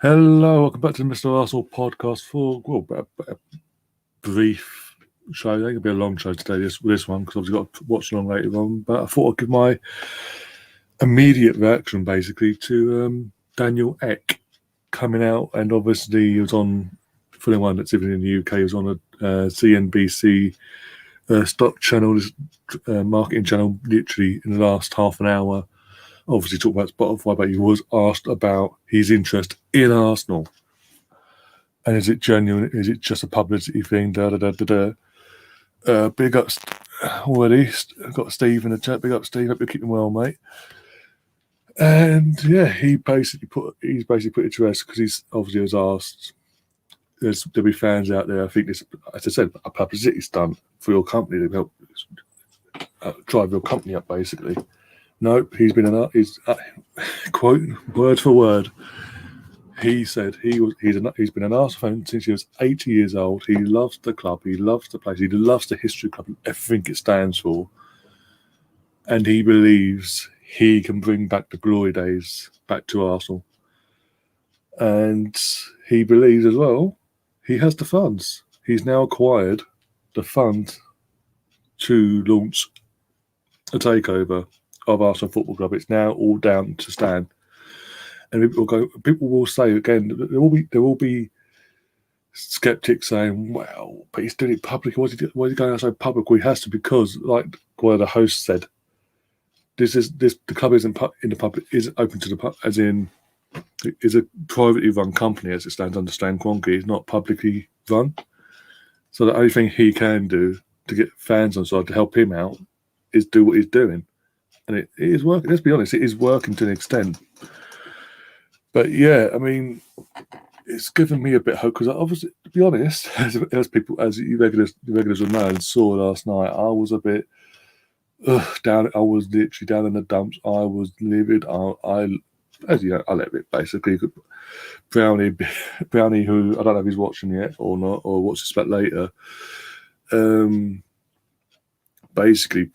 Hello, welcome back to the Mr. Arsenal podcast for a brief show. I think it'll be a long show today, this one, because I've got to watch along later on. But I thought I'd give my immediate reaction, basically, to Daniel Ek coming out. And obviously, he was on, for anyone that's living in the UK, he was on a CNBC stock channel, marketing channel, literally in the last half an hour. Obviously, talk about Spotify, but he was asked about his interest in Arsenal. And is it genuine? Is it just a publicity thing? Big up already. I've got Steve in the chat. Big up, Steve. Hope you're keeping well, mate. And yeah, he's basically put it to rest because he's obviously was asked. There'll be fans out there. I think this, as I said, a publicity stunt for your company to help drive your company up, basically. Nope, he's been quote word for word. He said he's been an Arsenal fan since he was 80 years old. He loves the club. He loves the place. He loves the history of the club and everything it stands for. And he believes he can bring back the glory days back to Arsenal. And he believes as well he has the funds. He's now acquired the funds to launch a takeover of Arsenal Football Club. It's now all down to Stan. And people will say again, there will be skeptics saying, well, but he's doing it publicly. Why is he going out so public? Well, he has to, because like one of the hosts said, the club isn't in the public, isn't open to the public, as in is a privately run company as it stands under Stan Kroenke. It's not publicly run. So the only thing he can do to get fans on side to help him out is do what he's doing. And it is working. Let's be honest, it is working to an extent. But yeah, I mean, it's given me a bit of hope because obviously, to be honest, as you regulars will know and saw last night, I was a bit down. I was literally down in the dumps. I was livid. As you know, I let it basically. Brownie, who I don't know if he's watching yet or not, or watches this back later. Basically,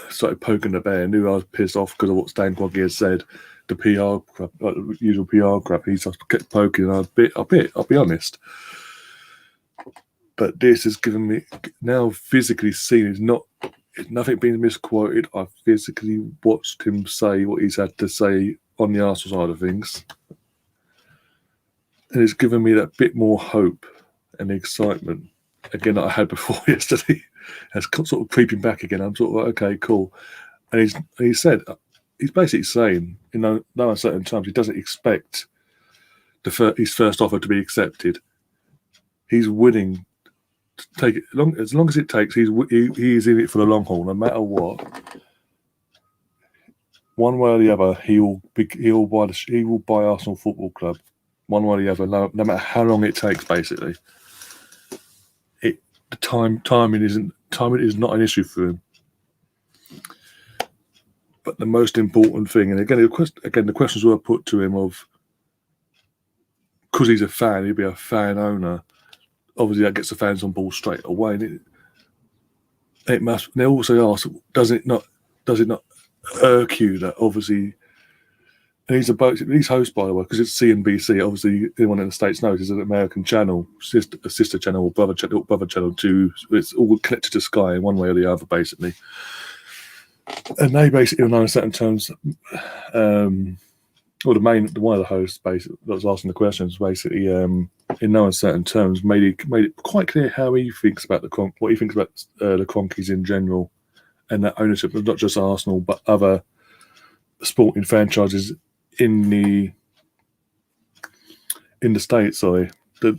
started poking the bear. Knew I was pissed off because of what Stan Kroenke had said. The PR crap, like the usual PR crap. He just kept poking, and I'll be honest. But this has given me now physically seen. It's nothing being misquoted. I physically watched him say what he's had to say on the Arsenal side of things, and it's given me that bit more hope and excitement again that I had before yesterday. It's sort of creeping back again. I'm sort of like, okay, cool. And he said. He's basically saying, in no uncertain terms, he doesn't expect his first offer to be accepted. He's willing to take it as long as it takes. He is in it for the long haul, no matter what. One way or the other, he will buy Arsenal Football Club. One way or the other, no matter how long it takes. Basically, the timing is not an issue for him. But the most important thing, and again, the questions were put to him of, because he's a fan, he'll be a fan owner. Obviously, that gets the fans on board straight away. And it must. They also ask, does it not irk you that obviously? And he's host, by the way, because it's CNBC. Obviously, anyone in the States knows it's an American channel, a sister channel, or brother channel to. It's all connected to Sky in one way or the other, basically. And they basically, in certain terms, one of the hosts basically that was asking the questions, basically, in no uncertain terms, made it quite clear how he thinks about what he thinks about the Kroenkes in general, and that ownership of not just Arsenal but other sporting franchises in the States. Sorry, was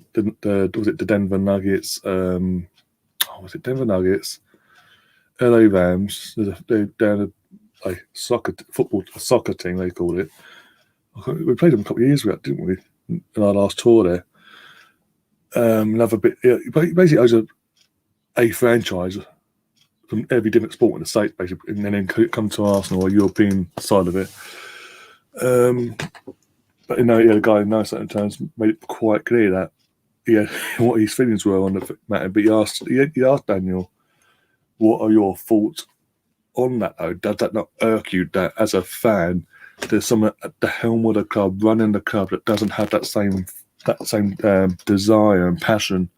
it the Denver Nuggets? Was it Denver Nuggets? LA Rams, they're down a soccer team, they called it. We played them a couple of years ago, didn't we? In our last tour there. Another bit, basically, owns a franchise from every different sport in the States, basically, and then come to Arsenal or European side of it. But the guy in no certain terms made it quite clear that what his feelings were on the matter. But he asked Daniel, what are your thoughts on that, though? Does that not irk you that, as a fan, there's someone at the helm of the club, running the club, that doesn't have that same desire and passion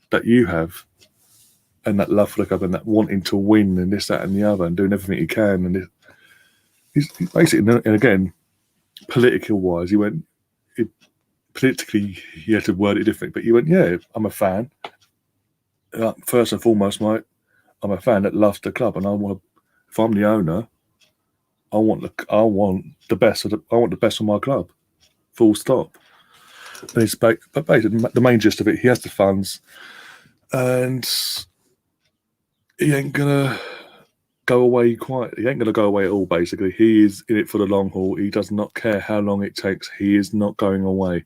that you have, and that love for the club, and that wanting to win, and this, that, and the other, and doing everything he can. And he's basically, and again, political wise, politically he had to word it different, but he went, yeah, I'm a fan. First and foremost, mate, I'm a fan that loves the club, and I want to. If I'm the owner, I want the best of my club. Full stop. And but basically, the main gist of it, he has the funds, and he ain't gonna go away quietly. He ain't gonna go away at all. Basically, he is in it for the long haul. He does not care how long it takes. He is not going away.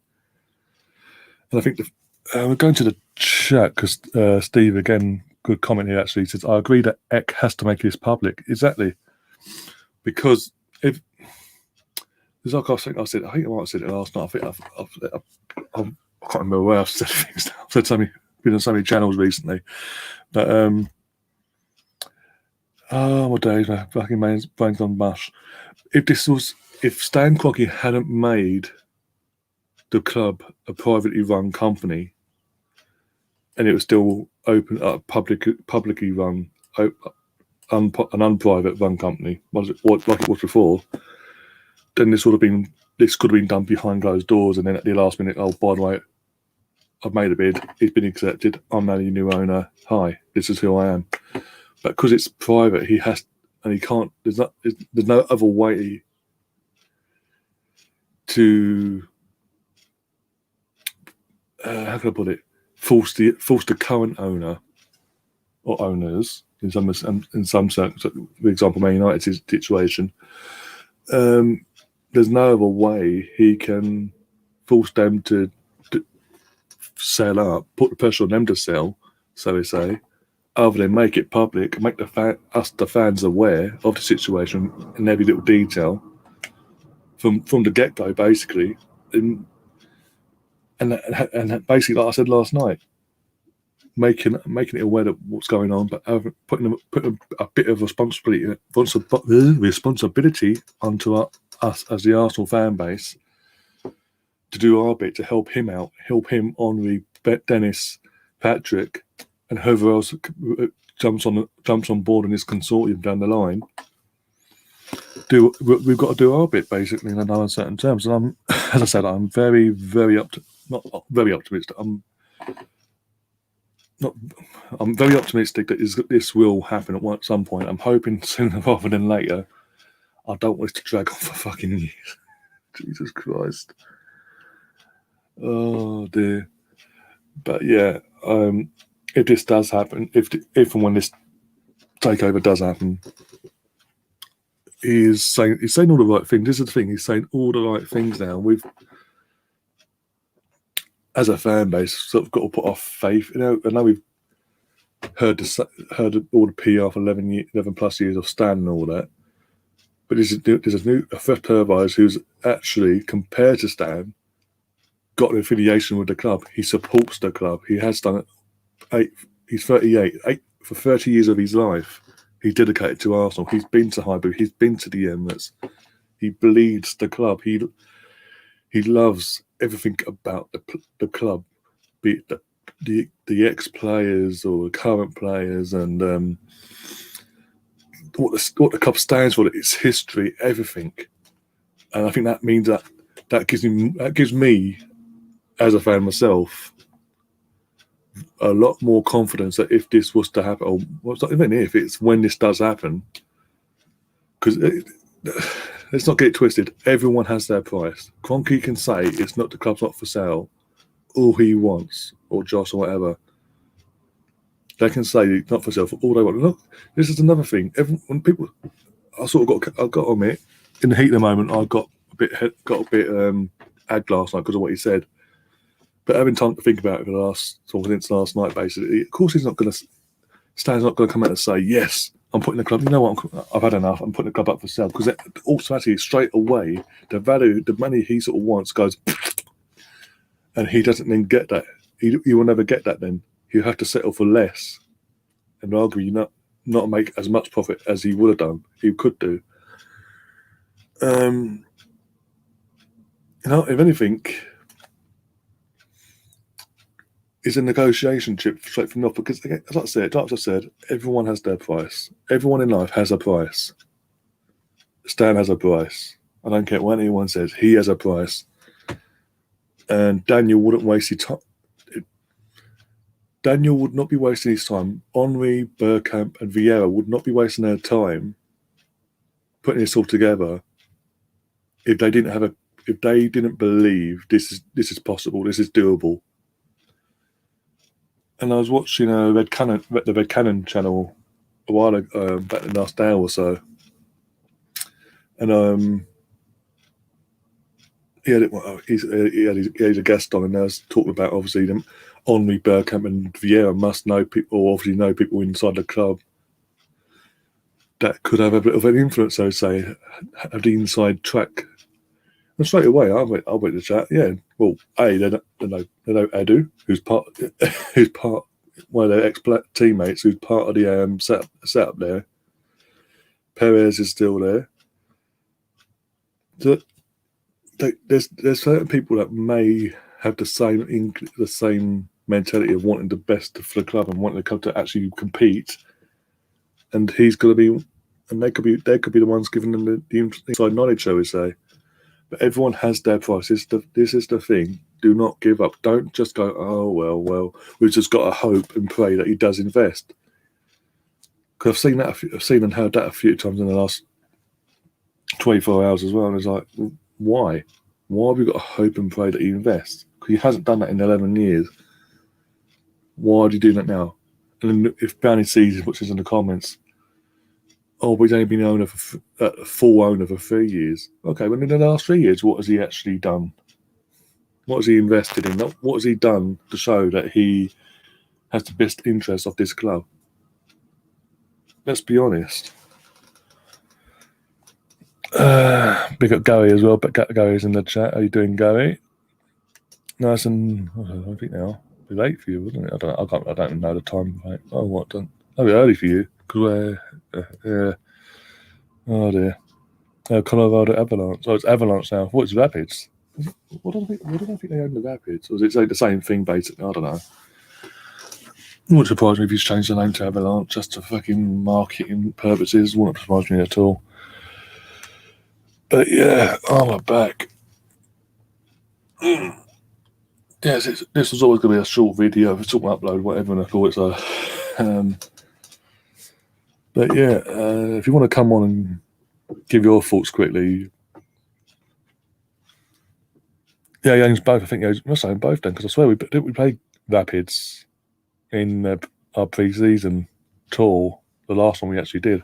And I think we're going to the chat because Steve, again, good comment here actually, says, I agree that Eck has to make this public. Exactly. Because if there's like I think I might have said it last night. I can't remember where I've said things now. I've said been on so many channels recently. But my days, my fucking brain's gone mush. If Stan Kroenke hadn't made the club a privately run company, and it was still open, publicly run, an unprivate run company, like it was before, then this could have been done behind closed doors, and then at the last minute, oh, by the way, I've made a bid, it's been accepted, I'm now your new owner, hi, this is who I am. But because it's private, he can't, there's no other way to, how can I put it, force the current owner or owners in some circumstances, for example, Man United's situation, there's no other way he can force them to sell up, put the pressure on them to sell, so they say, other than make it public, make the fans aware of the situation in every little detail from the get-go, basically. And basically, like I said last night, making it aware of what's going on, but putting a bit of responsibility onto us as the Arsenal fan base to do our bit to help him out, help him, Henry, Dennis, Patrick, and whoever else jumps on board in this consortium down the line. We've got to do our bit, basically, in no uncertain terms. And as I said, I'm very, very not very optimistic. I'm very optimistic that this will happen at some point. I'm hoping sooner rather than later. I don't want this to drag on for fucking years. Jesus Christ. Oh dear. But yeah, if this does happen, if and when this takeover does happen, he's saying all the right things. This is the thing. He's saying all the right things now. We've, as a fan base, sort of got to put our faith. I know we've heard all the PR for 11 plus years of Stan and all that. But there's a Fred Hervise who's actually, compared to Stan, got an affiliation with the club. He supports the club. He has done it. He's 38. For 30 years of his life, he's dedicated to Arsenal. He's been to Highbury. He's been to the Emirates. He bleeds the club. He loves everything about the club, be it the ex-players or the current players, and what the club stands for, its history, everything. And I think that means that gives me, as a fan myself, a lot more confidence that if this was to happen, or not even if, it's when this does happen, because let's not get it twisted. Everyone has their price. Kroenke can say the club's not for sale all he wants, or Josh or whatever. They can say not for sale for all they want. Look, this is another thing. When people, I've got to admit, in the heat of the moment, I got a bit ag last night because of what he said. But having time to think about it since last night, basically, of course, Stan's not going to come out and say, yes, I'm putting the club, you know what, I've had enough, I'm putting the club up for sale. Because automatically, straight away, the money he sort of wants goes, and he doesn't then get that. He will never get that then. He'll have to settle for less and argue not make as much profit as he would have done, he could do. If anything, it's a negotiation chip straight from the off. Because, again, as I said, everyone has their price. Everyone in life has a price. Stan has a price. I don't care what anyone says. He has a price. And Daniel wouldn't waste his time. Daniel would not be wasting his time. Henry, Bergkamp, and Vieira would not be wasting their time putting this all together if they didn't believe this is possible, this is doable. And I was watching the Red Cannon channel a while ago, back in the last day or so, and he had a guest on, and I was talking about obviously them. Henry, Bergkamp, and Vieira must know people, or obviously know people inside the club that could have a bit of an influence, so to say, have the inside track. And straight away, I went to chat. Yeah, well, they know Edu, who's part one of their ex teammates, who's part of the setup there. Perez is still there. There's certain people that may have the same mentality of wanting the best for the club and wanting the club to actually compete, and he's going to be, and they could be the ones giving them the inside knowledge, shall we say. But everyone has their price. This is the thing. Do not give up. Don't just go, oh, well, we've just got to hope and pray that he does invest. Because I've seen and heard that a few times in the last 24 hours as well. And it's like, why? Why have we got to hope and pray that he invests? Because he hasn't done that in 11 years. Why are you doing that now? And then if Brownie sees which is in the comments, oh, but he's only been full owner for 3 years. Okay, well, in the last 3 years, what has he actually done? What has he invested in? What has he done to show that he has the best interest of this club? Let's be honest. Big up Gary as well, but Gary's in the chat. How you doing, Gary? Nice and I think now it'll be late for you, wasn't it? I don't know the time. Right? Oh, what? That'll be early for you. Yeah. Oh dear. Colorado Avalanche. Oh, it's Avalanche now. What's Rapids? What do I think they own the Rapids? Or is it the same thing basically? I don't know. It wouldn't surprise me if he's changed the name to Avalanche just for fucking marketing purposes. Wouldn't surprise me at all. But yeah, my back. Yes, this was always going to be a short video. If it's all upload, whatever, and I thought it's but yeah, if you want to come on and give your thoughts quickly. Yeah, he owns both. I think he must own both then, because I swear we played Rapids in our pre-season tour, the last one we actually did.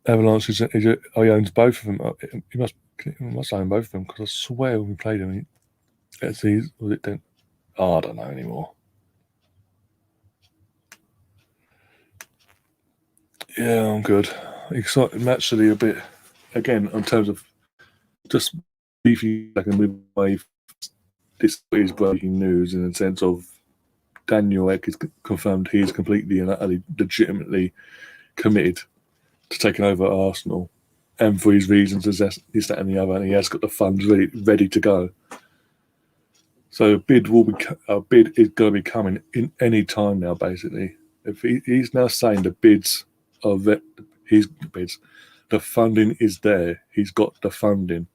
Avalanche he owns both of them. He must own both of them, because I swear when we played him, was it then? Oh, I don't know anymore. Yeah, I'm good. I'm actually a bit, again, in terms of just beefy, I can move away. This is breaking news in the sense of Daniel Ek is confirmed he is completely and utterly legitimately committed to taking over Arsenal, and for his reasons, this, that, and the other, and he has got the funds ready to go. So a bid is going to be coming in any time now. Basically, if he's now saying the bids are the funding is there. He's got the funding.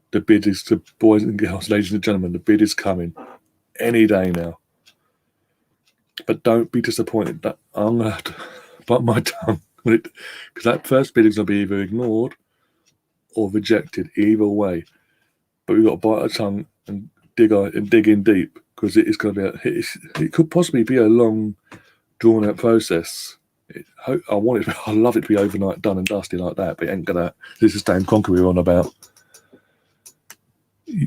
The bid is to, boys and girls, ladies and gentlemen, the bid is coming any day now. But don't be disappointed that I'm going to have to bite my tongue because that first bid is going to be either ignored or rejected, either way. But we've got to bite our tongue and dig in deep, because it is going to be it could possibly be a long, drawn out process. I love it to be overnight done and dusty like that, but it ain't gonna. This is Dan Conquer we're on about.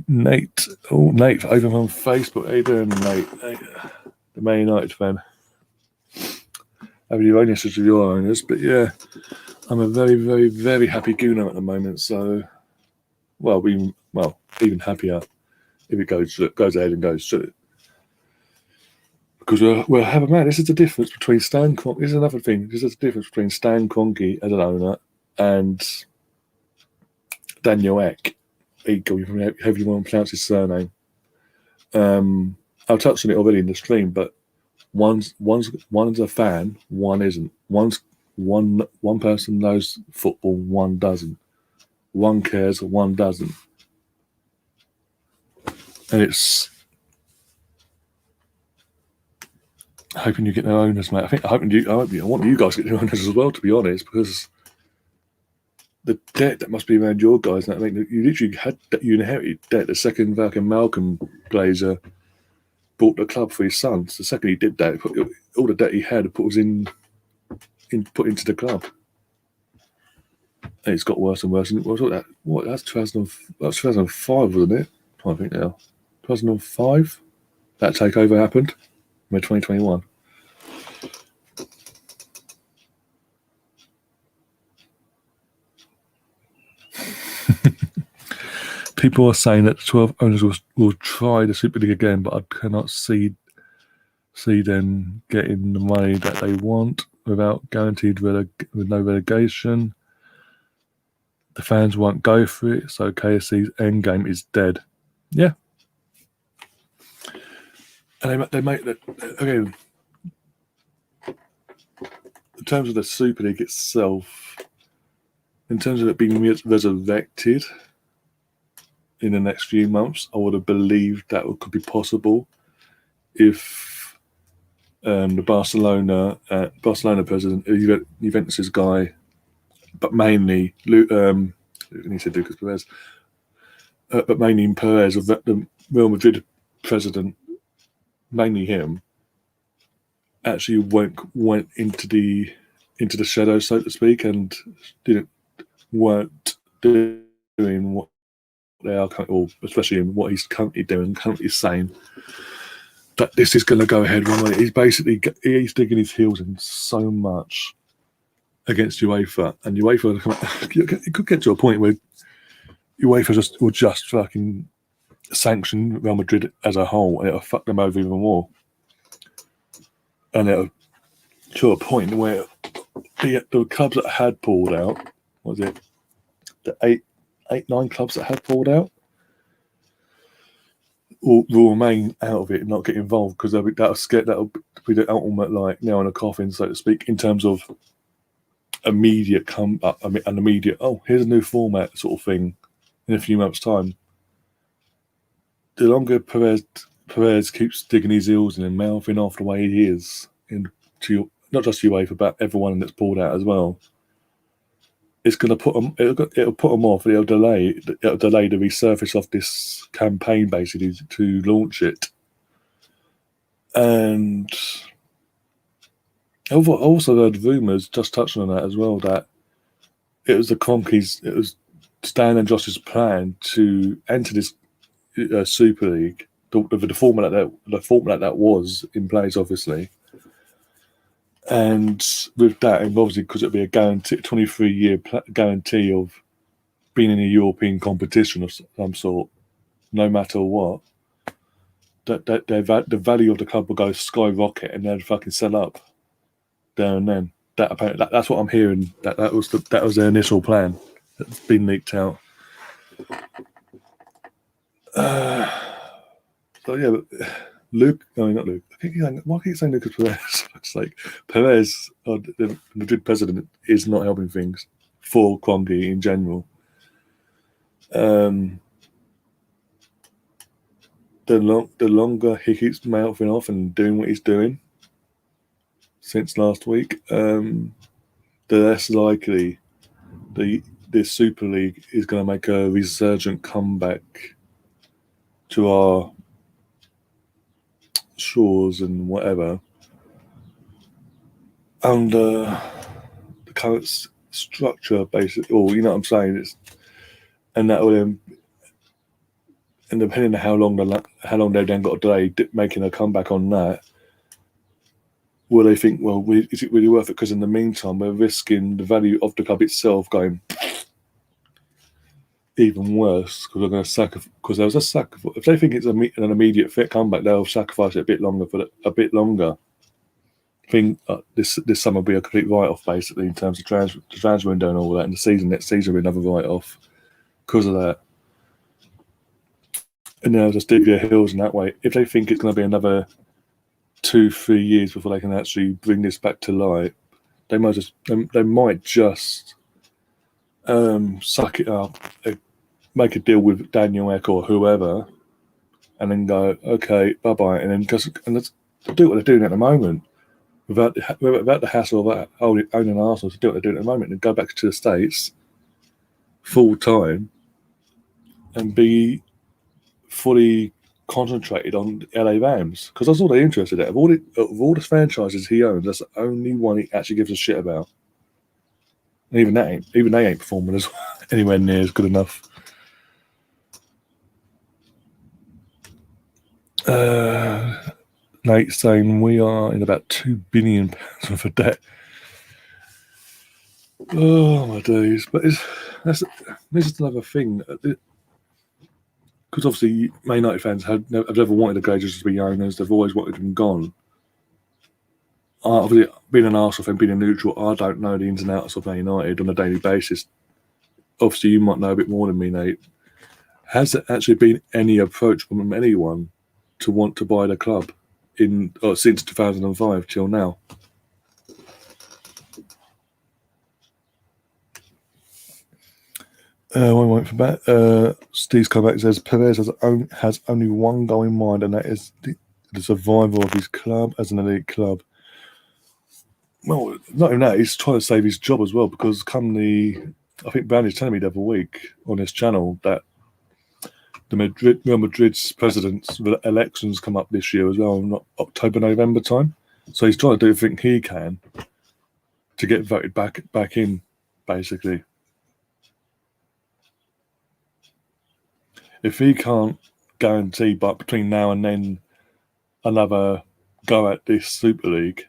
Nate over on Facebook. How you doing, Nate? The Man United fan. Having your own issues with your owners, but yeah, I'm a very, very, very happy Gooner at the moment. So, even happier if it goes ahead and goes through. Because we'll have a man. This is the difference between Stan Kroenke. This is another thing. This is the difference between Stan Kroenke as an owner and Daniel Ek. However you want to pronounce his surname. I've touched on it already in the stream, but one's a fan, one isn't. One person knows football, one doesn't. One cares, one doesn't. And it's hoping you get no owners, mate. I want you guys to get no owners as well, to be honest, because the debt that must be around your guys. I mean, you inherited debt. The second fucking Malcolm Glazer bought the club for his sons. The second he did that, all the debt he had put into the club. And it's got worse and worse. That's 2005, wasn't it? I think now. 2005? That takeover happened. We're 2021. People are saying that 12 owners will try the Super League again, but I cannot see them getting the money that they want without guaranteed with no relegation. The fans won't go for it, so KSC's end game is dead. Yeah. And they make that, again, in terms of the Super League itself, in terms of it being resurrected in the next few months, I would have believed that could be possible if the Barcelona president, Juventus' guy, but mainly he said Lucas Perez, but mainly Perez, of the Real Madrid president, mainly him, actually went into the shadows, so to speak, and weren't doing what they are, or especially in what he's currently doing, currently saying that this is going to go ahead one way. He's digging his heels in so much against UEFA, and UEFA, it could get to a point where UEFA will just fucking sanction Real Madrid as a whole, and it'll fuck them over even more. And it'll to a point where the clubs that had pulled out, what was it, the 9 clubs that had pulled out, will remain out of it and not get involved, because that'll be the ultimate, like, nail in a coffin, so to speak, in terms of immediate here's a new format sort of thing in a few months' time. The longer Perez keeps digging his heels in and mouthing off the way he is, to not just UEFA but everyone that's pulled out as well, it's going to put them. It'll put them off. It'll delay the resurface of this campaign, basically, to launch it. And I've also heard rumours, just touching on that as well, that it was Stan and Josh's plan to enter this Super League, the format that was in place, obviously. And with that, and obviously because it'd be a 23-year guarantee of being in a European competition of some sort, no matter what, that the value of the club will go skyrocket, and they'd fucking sell up there and then. That's what I'm hearing. That was their initial plan. That's been leaked out. So yeah, but not Luke. Why keep saying Lucas Perez? It's like Perez, the Madrid president, is not helping things for Kroenke in general. The longer he keeps mouthing off and doing what he's doing since last week, the less likely this Super League is going to make a resurgent comeback to our shores and whatever under the current structure, basically. Or you know what I'm saying? And that will, and depending on how long they've then got to delay making a comeback on that, will they think, well, is it really worth it? Because in the meantime, we're risking the value of the club itself going even worse because they're going to sacrifice. Because there was a sacrifice. If they think it's an immediate fit comeback, they'll sacrifice it a bit longer a bit longer. I think this summer will be a complete write-off basically in terms of the transfer window and all that, and the season next season will be another write-off because of that. And they'll just dig their heels in that way. If they think it's going to be another 2-3 years before they can actually bring this back to light, they might just suck it up, make a deal with Daniel Ek or whoever, and then go, okay, bye bye, and then just do what they're doing at the moment, without the hassle of owning Arsenal, to do what they're doing at the moment, and go back to the States full time and be fully concentrated on LA Rams, because that's all they're interested in. Of all the franchises he owns, that's the only one he actually gives a shit about. And even they ain't performing as anywhere near as good enough. Nate saying we are in about £2 billion worth of debt. Oh my days! But this is another thing. Because obviously, Man United fans have never wanted the Glazers to be owners. They've always wanted them gone. Obviously, being an Arsenal fan, being a neutral, I don't know the ins and outs of Man United on a daily basis. Obviously, you might know a bit more than me, Nate. Has there actually been any approach from anyone to want to buy the club since 2005 till now? One moment for that. Steve's come back and says Perez has only one goal in mind, and that is the survival of his club as an elite club. Well, not even that, he's trying to save his job as well, because I think Brandy's telling me the other week on his channel that Real Madrid's president's elections come up this year as well, not October, November time. So he's trying to do everything he can to get voted back in, basically. If he can't guarantee, but between now and then, another go at this Super League,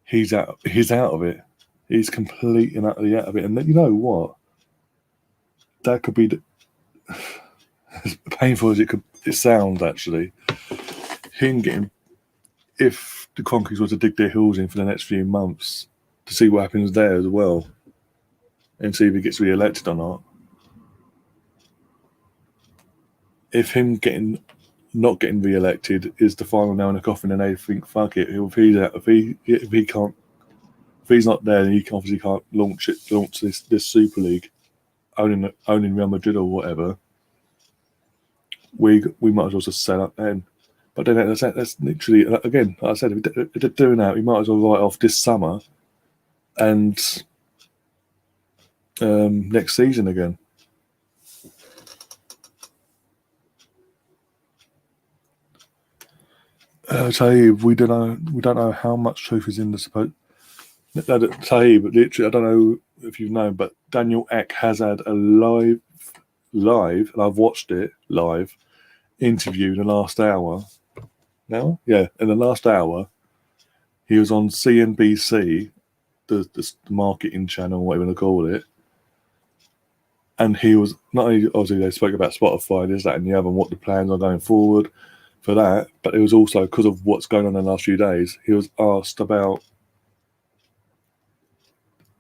he's out of it. He's completely and utterly out of it. And you know what? That could be as painful as it sounds, actually. If the Conkies were to dig their heels in for the next few months to see what happens there as well, and see if he gets re-elected or not. If him not getting re-elected is the final nail in the coffin, and they think, fuck it, if he's not there, then he obviously can't launch this Super League, owning Real Madrid or whatever. We might as well just sell up then. But then that's literally, again, like I said, if they're doing that, we might as well write off this summer and next season again. Taib, we don't know how much truth is in the supposed. Taib, literally, I don't know if you've known, but Daniel Ek has had a live, and I've watched it live, interview in the last hour. Now, yeah, in the last hour, he was on CNBC, the marketing channel, whatever you want to call it, and he was not only, obviously they spoke about Spotify, this, that, and the other, and what the plans are going forward for that, but it was also because of what's going on in the last few days. He was asked about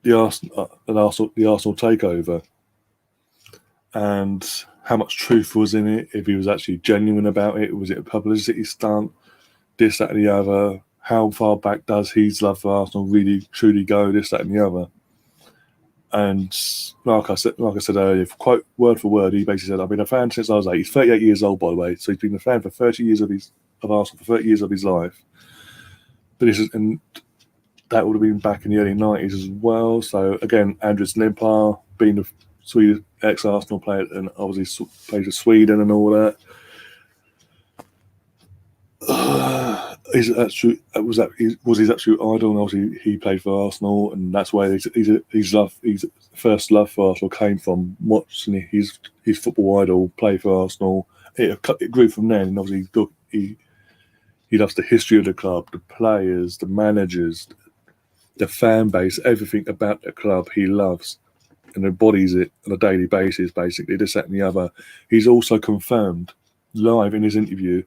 the Arsenal takeover and how much truth was in it, if he was actually genuine about it, was it a publicity stunt, this, that, and the other, how far back does his love for Arsenal really truly go, this, that, and the other. And like I said earlier, quote word for word, he basically said, I've been a fan since I was 8. He's 38 years old, by the way, so he's been a fan for 30 years of Arsenal for 30 years of his life. But and that would have been back in the early 90s as well. So again, Andres Limpar, being a Swedish ex-Arsenal player and obviously played for Sweden and all that. Was his absolute idol, and obviously he played for Arsenal, and that's where his first love for Arsenal came from, watching his football idol play for Arsenal. It grew from then, and obviously he loves the history of the club, the players, the managers, the fan base, everything about the club he loves. and embodies it on a daily basis, basically, this, that, and the other. He's also confirmed live in his interview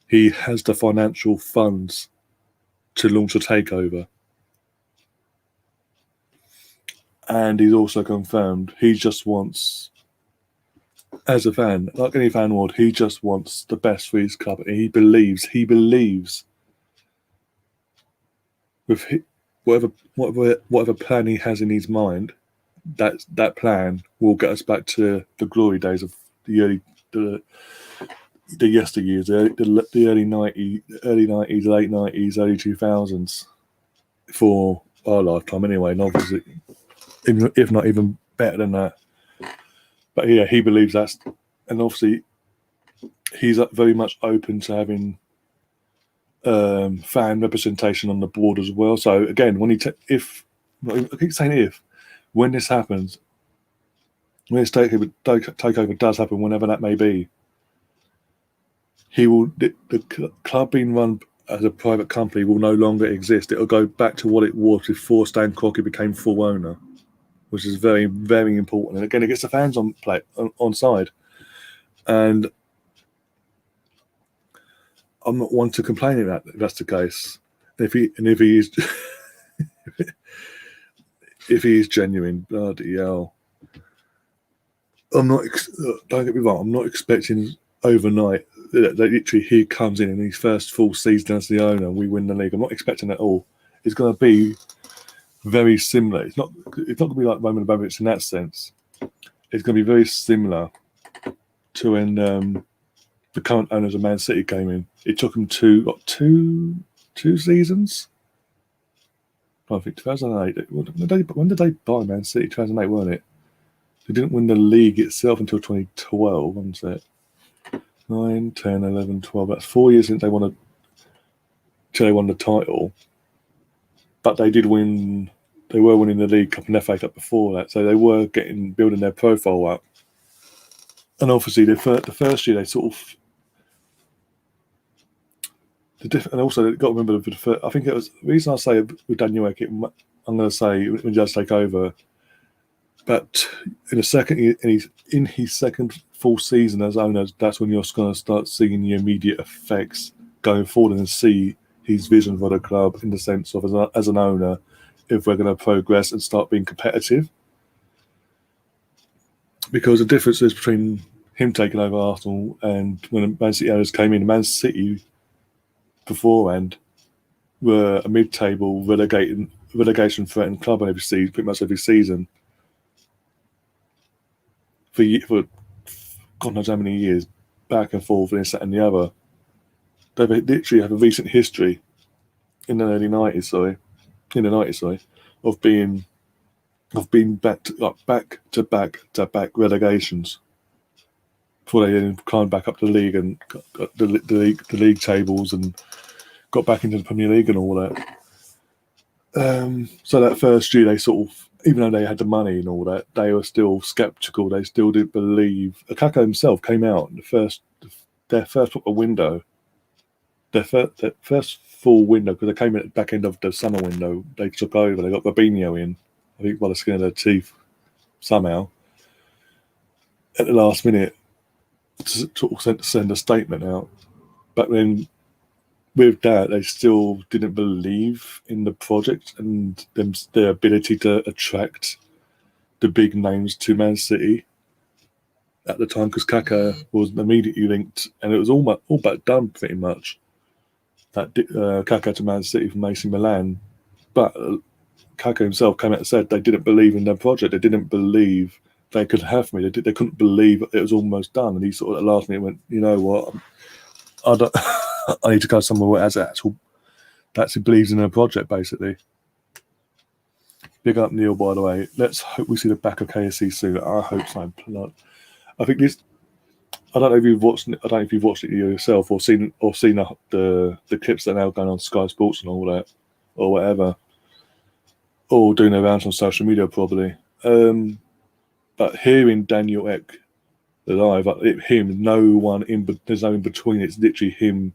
he has the financial funds to launch a takeover. And he's also confirmed he just wants, as a fan, like any fan would, he just wants the best for his club. And he believes with whatever plan he has in his mind, that plan will get us back to the glory days of the yesteryears, the early 90s, late 90s, early 2000s, for our lifetime anyway, and obviously, if not even better than that. But yeah, he believes that's, and obviously he's very much open to having fan representation on the board as well. So again, when I keep saying if, when this happens, when this takeover does happen, whenever that may be, the club being run as a private company will no longer exist. It'll go back to what it was before Stan Kroenke became full owner, which is very, very important. And again, it gets the fans on side. And I'm not one to complain if that's the case. If he is if he is genuine, bloody hell. Don't get me wrong, I'm not expecting overnight that literally he comes in his first full season as the owner and we win the league. I'm not expecting that at all. It's going to be very similar. It's not going to be like Roman Abramovich in that sense. It's going to be very similar to when the current owners of Man City came in. It took them two seasons. I think 2008. When did they buy Man City? 2008, weren't it? They didn't win the league itself until 2012, wasn't it? 9, 10, 11, 12. That's 4 years since they won the title. But they did win. They were winning the League Cup and FA Cup before that, so they were building their profile up. And obviously, the first year they sort of. And also, they've got to remember for the first. I think it was the reason I say with Daniel Ek, I'm going to say when he does take over. But in his second full season as owner, that's when you're going to start seeing the immediate effects going forward and see his vision for the club in the sense of as an owner, if we're going to progress and start being competitive. Because the difference is between him taking over Arsenal and when Man City owners came in, Man City beforehand were a mid-table relegation threatened club pretty much every season. For God knows how many years, back and forth, and this, that, and the other. They literally have a recent history in the early 90s, of being back to back relegations before they then climbed back up the league and got the league tables and got back into the Premier League and all that. So that first year, they sort of, even though they had the money and all that, they were still sceptical. They still didn't believe. Lukaku himself came out in their first proper window, their first full window, because they came in at the back end of the summer window. They took over. They got Fabinho in, I think, by the skin of their teeth somehow at the last minute to send a statement out. But then with that, they still didn't believe in the project and their ability to attract the big names to Man City at the time, because Kaká was immediately linked, and it was all but done pretty much. That Kaká to Man City from AC Milan, but Kaká himself came out and said they didn't believe in their project. They didn't believe they could have me. They couldn't believe it was almost done. And he sort of at the last minute went, you know what, I need to go somewhere where it believes in their project, basically. Big up Neil, by the way. Let's hope we see the back of KSC soon. I hope so. I think this. I don't know if you've watched it yourself or seen the clips that are now going on Sky Sports and all that, or whatever, or doing their rounds on social media probably. But hearing Daniel Ek live, there's no in between. It's literally him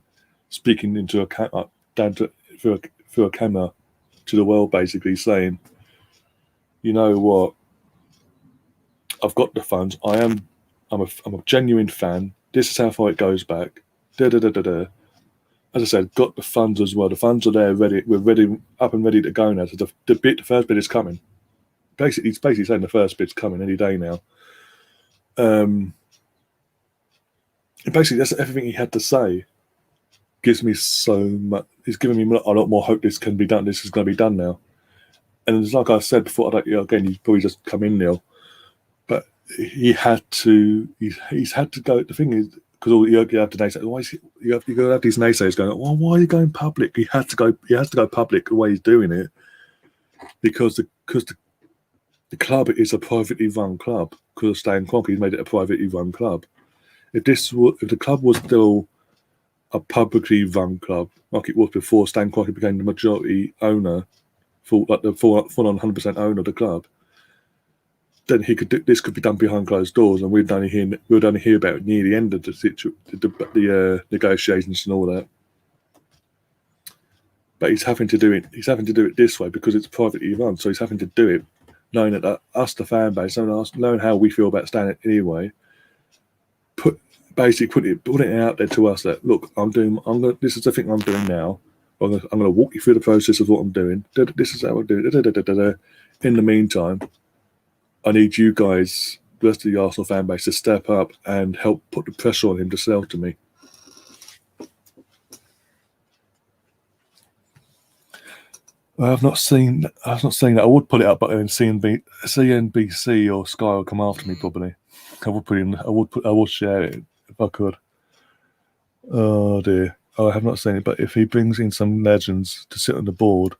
speaking into a camera, through a camera to the world, basically saying, you know what, I've got the funds. I'm a genuine fan. This is how far it goes back. Da da da da da. As I said, got the funds as well. The funds are there, ready. We're ready, up and ready to go now. So the first bid is coming. Basically, he's basically saying the first bid's coming any day now. Basically, that's everything he had to say. Gives me so much. He's giving me a lot more hope. This can be done. This is going to be done now. And it's like I said before, again, he's probably just come in, Neil. But he had to. He's had to go. The thing is, because all you have to naysay. Why is he, you have these naysayers going? Well, why are you going public? He has to go public the way he's doing it, because the club is a privately run club. Because of Stan Kroenke, he's made it a privately run club. If the club was still a publicly run club like it was before Stan Kroenke became the majority owner, full on 100% owner of the club, then this could be done behind closed doors, and we'd only hear about it near the end of the negotiations and all that. But he's having to do it. He's having to do it this way because it's privately run. So he's having to do it, knowing that us, the fan base, knowing how we feel about Stan anyway. Putting it out there to us that look, this is the thing I'm doing now. I'm going to walk you through the process of what I'm doing. This is how I do it. In the meantime, I need you guys, the rest of the Arsenal fan base, to step up and help put the pressure on him to sell to me. I've not seen that. I would put it up, but then CNBC or Sky will come after me probably. I would share it if I could. Oh dear. I have not seen it, but if he brings in some legends to sit on the board,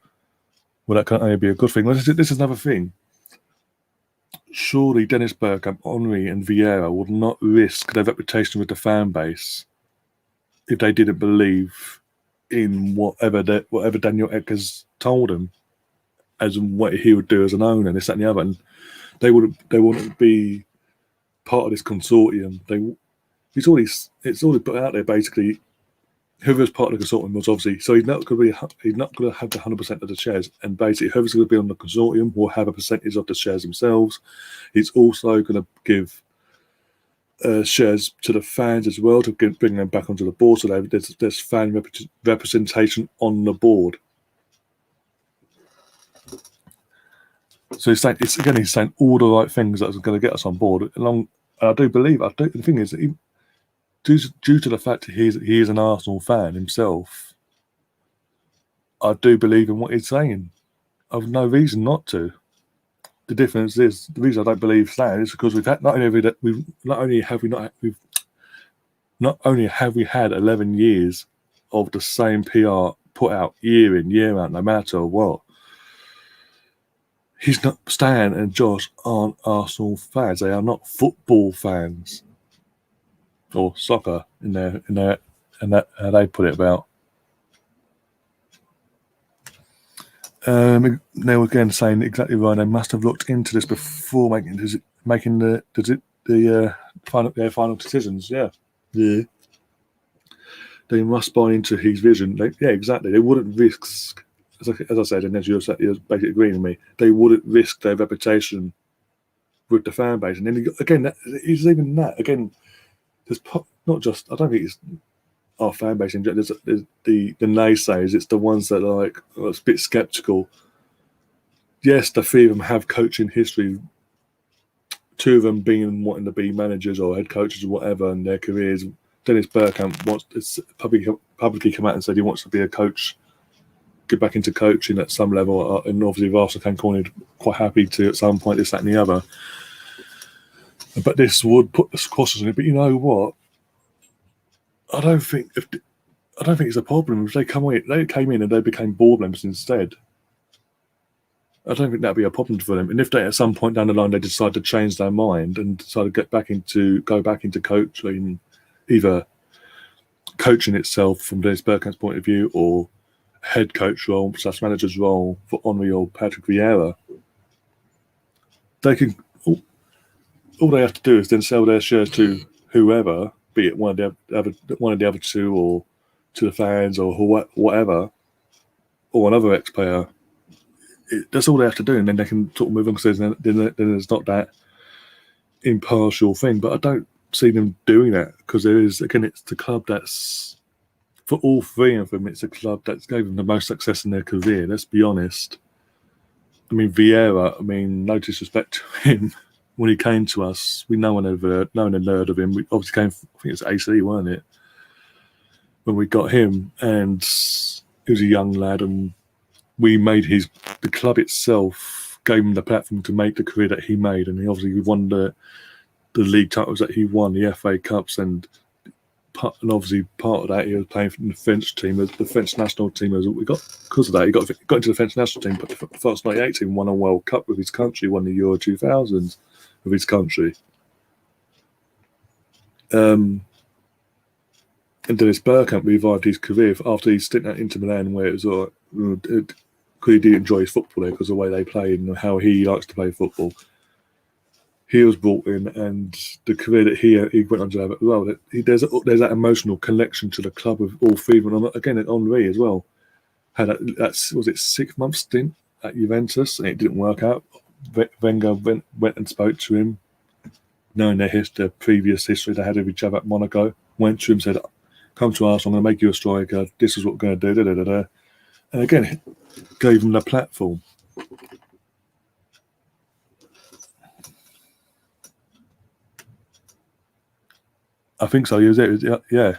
well, that can only be a good thing. Well, this is another thing. Surely Dennis Bergkamp, Henry and Vieira would not risk their reputation with the fan base if they didn't believe in whatever Daniel Eckers told them as what he would do as an owner and this, that and the other. And they wouldn't be part of this consortium. It's already put out there basically. Whoever's part of the consortium was obviously, so he's not going to have the 100% of the shares, and basically whoever's going to be on the consortium will have a percentage of the shares themselves. He's also going to give shares to the fans as well to bring them back onto the board, so there's fan representation on the board. So he's saying all the right things that are going to get us on board. And I do believe. The thing is, due to the fact that he is an Arsenal fan himself, I do believe in what he's saying. I've no reason not to. The difference is, the reason I don't believe Stan is because not only have we had 11 years of the same PR put out year in, year out, no matter what. Stan and Josh aren't Arsenal fans. They are not football fans. Or soccer in that how they put it about. Now again saying exactly right. They must have looked into this before making the final decisions. Yeah. They must buy into his vision. Exactly. They wouldn't risk, as I said, and as you're basically agreeing with me, they wouldn't risk their reputation with the fan base. And then again, there's not just. I don't think it's our fan base in general. There's the naysayers. It's the ones that are like a bit skeptical. Yes, the three of them have coaching history. Two of them wanting to be managers or head coaches or whatever in their careers. Dennis Bergkamp wants to publicly come out and said he wants to be a coach, get back into coaching at some level. And obviously, if Arsenal can corner, quite happy to at some point, this, that, and the other. But this would put the squashes in it. But you know what? I don't think it's a problem if they came in and they became board members instead. I don't think that'd be a problem for them. And if they at some point down the line they decide to change their mind and decide to go back into coaching, either coaching itself from Dennis Bergkamp's point of view or head coach role / manager's role for Henry or Patrick Vieira, they can. All they have to do is then sell their shares to whoever, be it one of the other two, or to the fans, or whatever, or another ex-player. That's all they have to do, and then they can sort of move on because then there's not that impartial thing, but I don't see them doing that because there is, again, it's the club that's, for all three of them, it's a club that's gave them the most success in their career. Let's be honest. I mean, Vieira, I mean, no disrespect to him. When he came to us, no one had heard of him. We obviously came, I think it was AC, weren't it? When we got him, and he was a young lad, and we made the club itself gave him the platform to make the career that he made, and he obviously won the league titles that he won, the FA Cups, and obviously part of that he was playing for the French team, the French national team. As we got because of that, he got into the French national team. But the first 1918 won a World Cup with his country, won the Euro 2000s with his country. And Dennis Bergkamp revived his career after his stint at Inter Milan, where it was because he did enjoy his football there because of the way they played and how he likes to play football. He was brought in, and the career that he went on to have as well. There's that emotional connection to the club with all three of them. Again, at Henry as well had was it 6 month stint at Juventus, and it didn't work out. Wenger went and spoke to him, knowing their previous history they had with each other at Monaco. Went to him, said, "Come to us. I'm going to make you a striker. This is what we're going to do." Da, da, da, da. And again, gave him the platform. I think so. Yeah,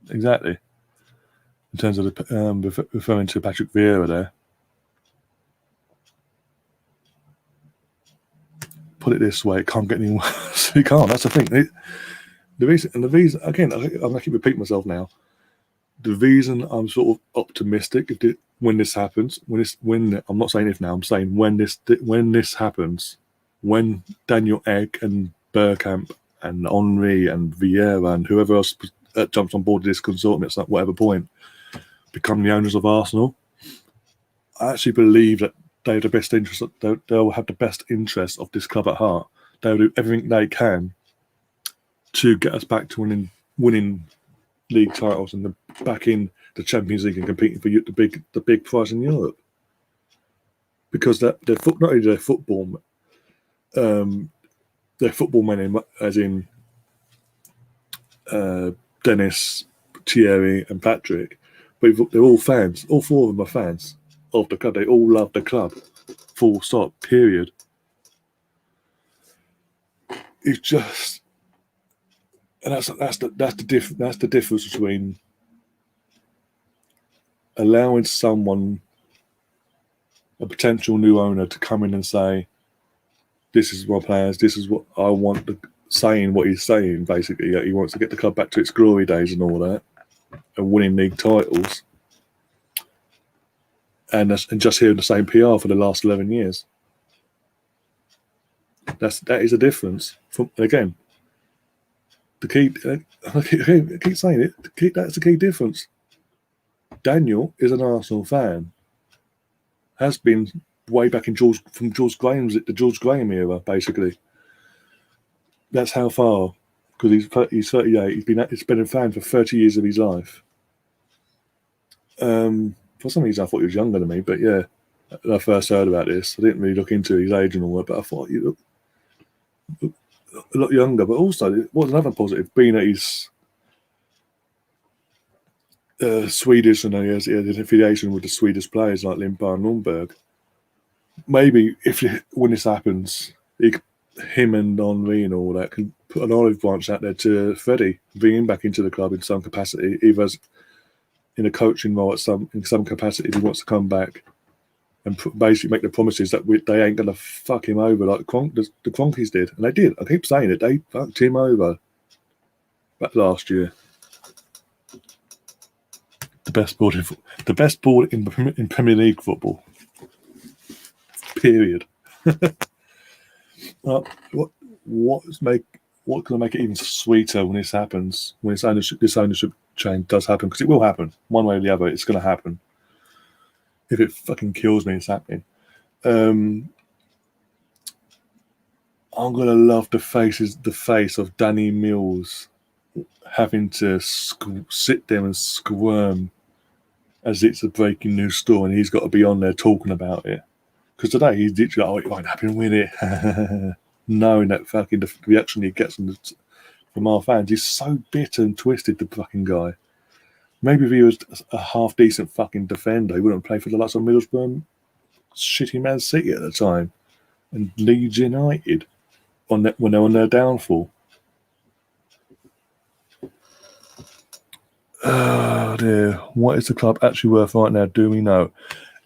exactly. In terms of referring to Patrick Vieira there. Put it this way, it can't get any worse. It can't. That's the thing. The reason again, I'm going to keep repeating myself now. The reason I'm sort of optimistic when this happens, when I'm not saying if now, I'm saying when this happens, when Daniel Ek and Bergkamp and Henry and Vieira and whoever else jumps on board this consortium at whatever point become the owners of Arsenal, I actually believe that they have the best interest. They'll have the best interest of this club at heart. They'll do everything they can to get us back to winning league titles and back in the Champions League and competing for the big prize in Europe. Because not only their football men, as in Dennis, Thierry, and Patrick, but they're all fans. All four of them are fans of the club. They all love the club. Full stop. Period. It's just, and that's the difference between allowing someone, a potential new owner, to come in and say, "This is my plans. This is what I want." Saying what he's saying, basically, that he wants to get the club back to its glory days and all that, and winning league titles, and just hearing the same PR for the last 11 years. That is a difference. Again, I keep saying it. That's the key difference. Daniel is an Arsenal fan. Has been way back in George Graham era, basically. That's how far, because he's 38. He's been a fan for 30 years of his life. For some reason, I thought he was younger than me, but yeah, when I first heard about this, I didn't really look into his age and all that, but I thought he looked a lot younger. But also, it was another positive, being that he's Swedish and he has an affiliation with the Swedish players like Limpa and Lundberg. Maybe when this happens, him and Henry and all that can put an olive branch out there to Freddie, bring him back into the club in some capacity, either as in a coaching role in some capacity if he wants to come back, and basically make the promises that they ain't going to fuck him over like the Cronkies did. And they did. I keep saying it. They fucked him over back last year. The best board in Premier League football. Period. What can make it even sweeter when this happens? When this ownership change does happen, because it will happen one way or the other. It's going to happen. If it fucking kills me, it's happening. I'm going to love the face of Danny Mills having to sit there and squirm as it's a breaking news story, and he's got to be on there talking about it. Because today he's literally like, "Oh, it won't happen with it." knowing that fucking the reaction he gets from our fans. He's so bitter and twisted, the fucking guy. Maybe if he was a half decent fucking defender, he wouldn't play for the likes of Middlesbrough and shitty Man City at the time and Leeds United when they're on their downfall. Oh dear, what is the club actually worth right now? Do we know?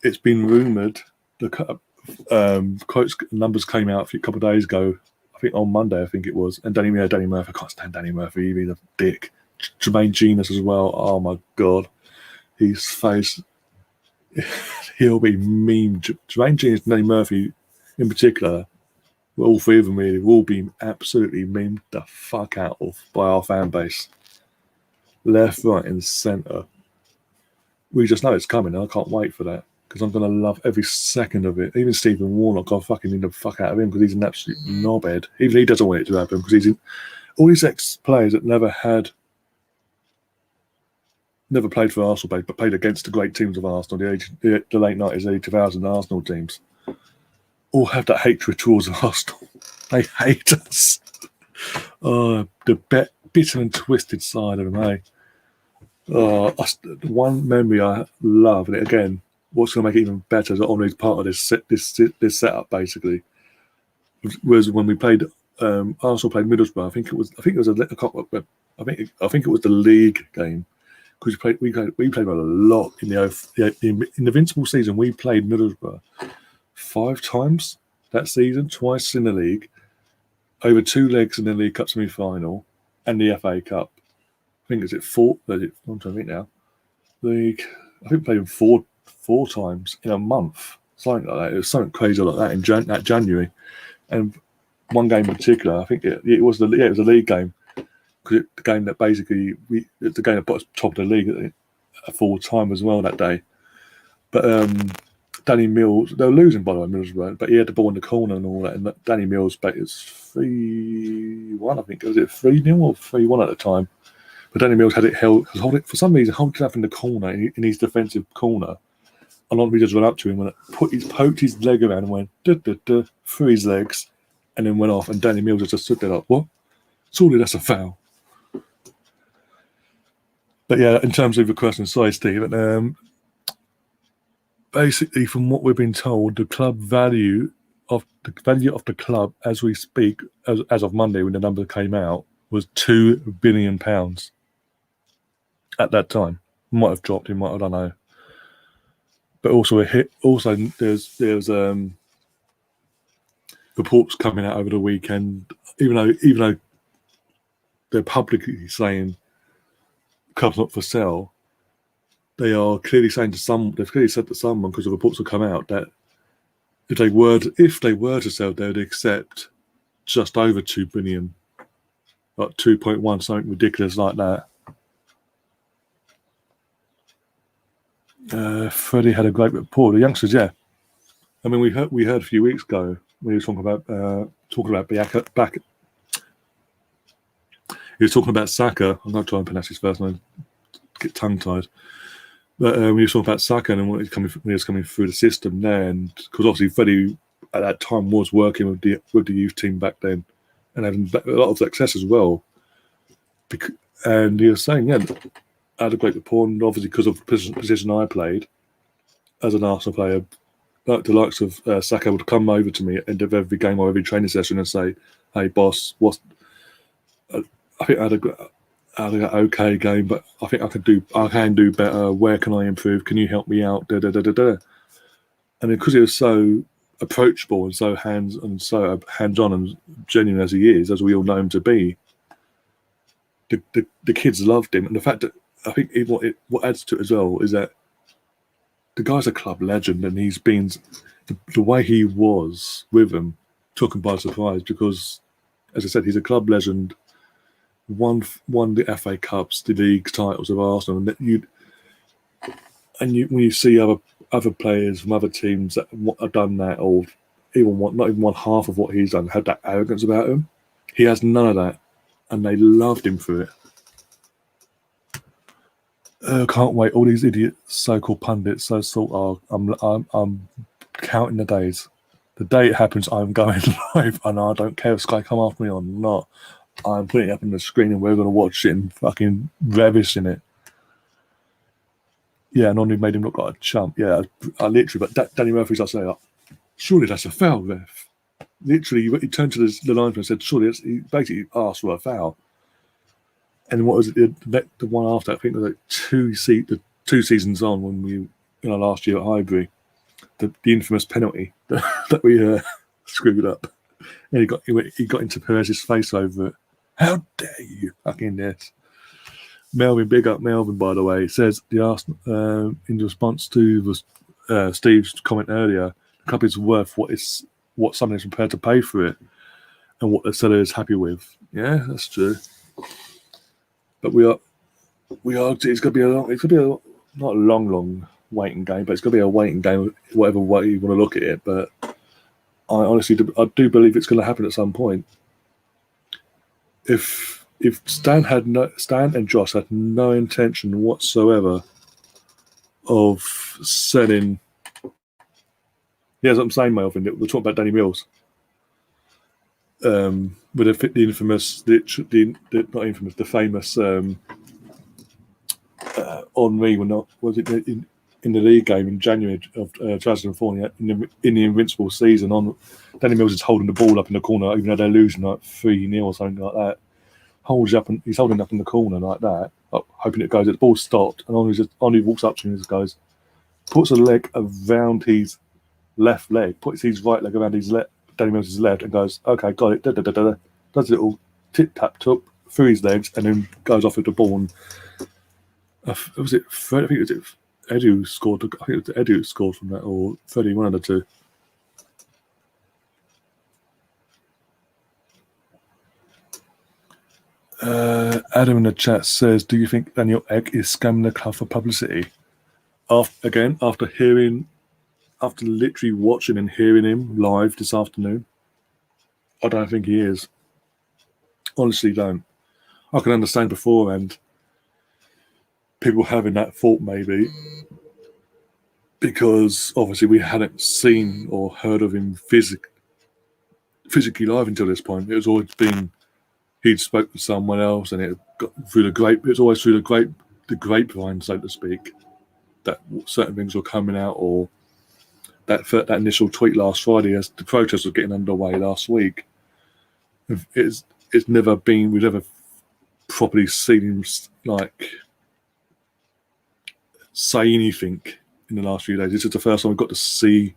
It's been rumoured. The quotes numbers came out a couple of days ago. I think on Monday, I think it was. And Danny Murphy. I can't stand Danny Murphy. He's a dick. Jermaine Genius as well. Oh my god, his face. He'll be memed. Jermaine Genius, Danny Murphy, in particular. All three of them really will be absolutely memed the fuck out of by our fan base. Left, right, and centre. We just know it's coming, and I can't wait for that because I'm going to love every second of it. Even Stephen Warnock, I fucking need the fuck out of him because he's an absolute knobhead. Even he doesn't want it to happen because he's all these ex-players that never played for Arsenal, but played against the great teams of Arsenal, the late 90s, early 2000s Arsenal teams, all have that hatred towards Arsenal. They hate us. Oh, the bitter and twisted side of them, eh? One memory I love, and again, what's going to make it even better is Henri's part of this setup basically was when we played. Arsenal played Middlesbrough. I think it was the league game because we played a lot in the Invincible season. We played Middlesbrough 5 times that season, twice in the league, over 2 legs in the League Cup semi-final and the FA Cup. I think I'm trying to think now. I think we played them four times in a month, something like that. It was something crazy like that in January. And one game in particular, I think it was a league game because the game that basically it's the game that put us top of the league at full time as well that day. But Danny Mills, they were losing by the way, Middlesbrough, but he had the ball in the corner and all that. And Danny Mills, it was 3-1, I think. Was it 3-0 or 3-1 at the time? But Danny Mills had it held for some reason, holding it up in the corner in his defensive corner. And Henri just went up to him and poked his leg around and went through his legs, and then went off. And Danny Mills just stood there like, "What? Surely that's a foul." But yeah, in terms of the question, sorry, Stephen. Basically, from what we've been told, the value of the club as we speak, as of Monday when the number came out, was £2 billion at that time. Might have dropped, I don't know. But also there's reports coming out over the weekend, even though they're publicly saying club's not for sale, they are clearly saying they've clearly said to someone, because the reports have come out, that if they were to sell, they would accept just over 2 billion, like 2.1, something ridiculous like that. Freddie had a great report. The youngsters, yeah. I mean, we heard a few weeks ago when he was talking about back. He was talking about Saka. I'm not trying to pronounce his first name. Get tongue-tied. But when he was talking about Saka and when he was coming through the system there, and because obviously Freddie at that time was working with the youth team back then and having a lot of success as well. And he was saying, yeah, I had a great rapport, and obviously because of the position I played as an Arsenal player, like the likes of Saka would come over to me at the end of every game or every training session and say, "Hey, boss, I think I had an okay game, but I think I can do better. Where can I improve? Can you help me out?" Da, da, da, da, da. And because he was so approachable and so hands-on and genuine as he is, as we all know him to be, the kids loved him. And the fact that I think what adds to it as well is that the guy's a club legend, and he's been the way he was with them took him by surprise because, as I said, he's a club legend. Won the FA Cups, the league titles of Arsenal, and when you see other players from other teams that have done that, or not even one half of what he's done, had that arrogance about him. He has none of that, and they loved him for it. Can't wait! All these idiot so-called pundits, I'm counting the days. The day it happens, I'm going live, and I don't care if Sky come after me or not. I'm putting it up on the screen, and we're going to watch it and fucking ravish in it. Yeah, and only made him look like a chump. Yeah, I literally, but Danny Murphy's, I say, like, surely that's a foul, ref. Literally, he turned to the linesman and said, surely he basically asked for a foul. And what was it? The one after, I think it was like two seasons on when we, last year at Highbury, the infamous penalty that we screwed up. And he got into Perez's face over it. How dare you fucking this? Melvin, big up Melvin, by the way. It says the Arsenal, in response to Steve's comment earlier, the club is worth what someone is prepared to pay for it, and what the seller is happy with. Yeah, that's true. But we are. It's going to be not a long waiting game, but it's going to be a waiting game, whatever way you want to look at it. But I honestly do believe it's going to happen at some point. If Stan and Josh had no intention whatsoever of selling, yeah, that's what I'm saying, Melvin. We're talking about Danny Mills. With the infamous, not infamous, the famous Henry, was it in the league game in January of 2004 in the Invincible season? Danny Mills is holding the ball up in the corner, even though they're losing like 3-0 or something like that. He's holding up in the corner like that, hoping it goes. The ball stopped, and Henry walks up to him and just goes, puts a leg around his left leg, puts his right leg around his Danny Mills' left, and goes, "Okay, got it." Does a little tip tap tup through his legs, and then goes off with the ball. And was it Fred? I think it was Eddie who scored. I think it was Eddie who scored from that, or Freddie, one of the two. Adam in the chat says, "Do you think Daniel Egg is scamming the club for publicity?" After literally watching and hearing him live this afternoon, I don't think he is. Honestly, don't. I can understand beforehand people having that thought, maybe, because obviously we hadn't seen or heard of him physically live until this point. It was always been he'd spoke to someone else, and it got through it was always through the grapevine, so to speak, that certain things were coming out, or that initial tweet last Friday as the protest was getting underway last week. It's never been, we've never properly seen him like say anything in the last few days. This is the first time we've got to see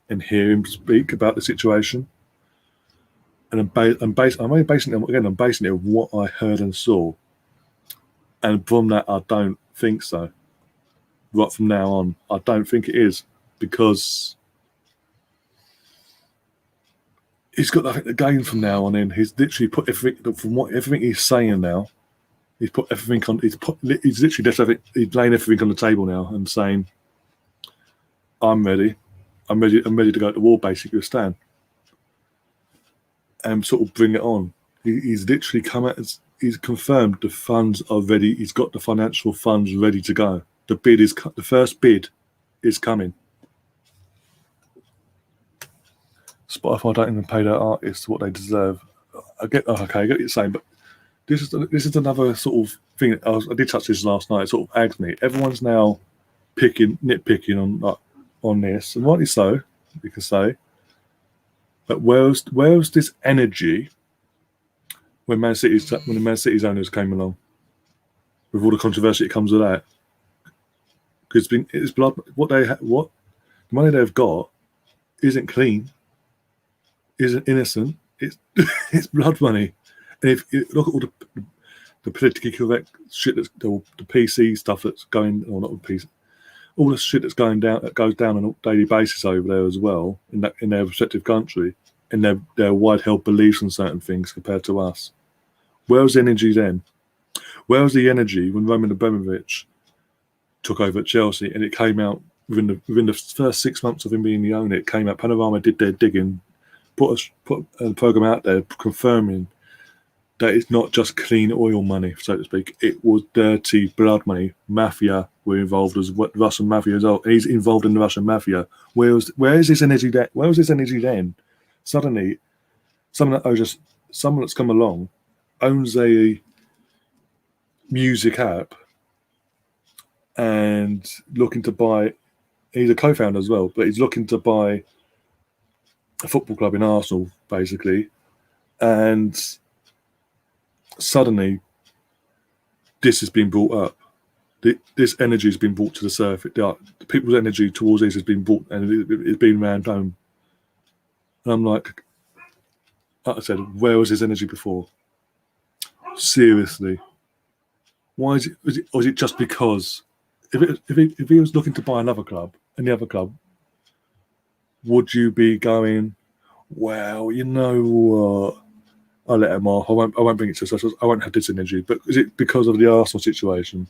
and hear him speak about the situation. And I'm basing it on what I heard and saw. And from that, I don't think so. Right from now on, I don't think it is, because he's got nothing to gain from now on in. He's literally put everything he's saying now. He's put everything on. He's literally just he's laying everything on the table now and saying, "I'm ready. I'm ready to go to war." Basically, with Stan, and sort of bring it on. He's literally come out. He's confirmed the funds are ready. He's got the financial funds ready to go. The first bid is coming. Spotify don't even pay their artists what they deserve. I get what you're saying, but this is another sort of thing. I did touch this last night. It sort of aggs me. Everyone's now nitpicking on this, and rightly so, you can say. But where's this energy when the Man City's owners came along, with all the controversy that comes with that? Because it's blood. What the money they've got isn't clean, isn't innocent. It's blood money. And if you look at all the politically correct shit the PC stuff that's going, or not the PC, all the shit that goes down on a daily basis over there as well, in their respective country, and their wide held beliefs on certain things compared to us. Where was the energy then? Where was the energy when Roman Abramovich took over at Chelsea, and it came out within the first 6 months of him being the owner? It came out. Panorama did their digging, put a program out there confirming that it's not just clean oil money, so to speak. It was dirty blood money. Mafia were involved as well, Russian mafia as well. He's involved in the Russian mafia. Where is this energy? Where was this energy then? Suddenly, someone that's come along owns a music app and looking to buy. He's a co-founder as well, but he's looking to buy a football club in Arsenal, basically, and suddenly this has been brought up. This energy has been brought to the surface. The people's energy towards this has been brought, and it's been rammed home. And I'm like I said, where was his energy before? Seriously, why is it? Or is it just because if he was looking to buy another club, any other club, would you be going, well, you know what? I'll let him off. I won't bring it to us. I won't have this energy. But is it because of the Arsenal situation?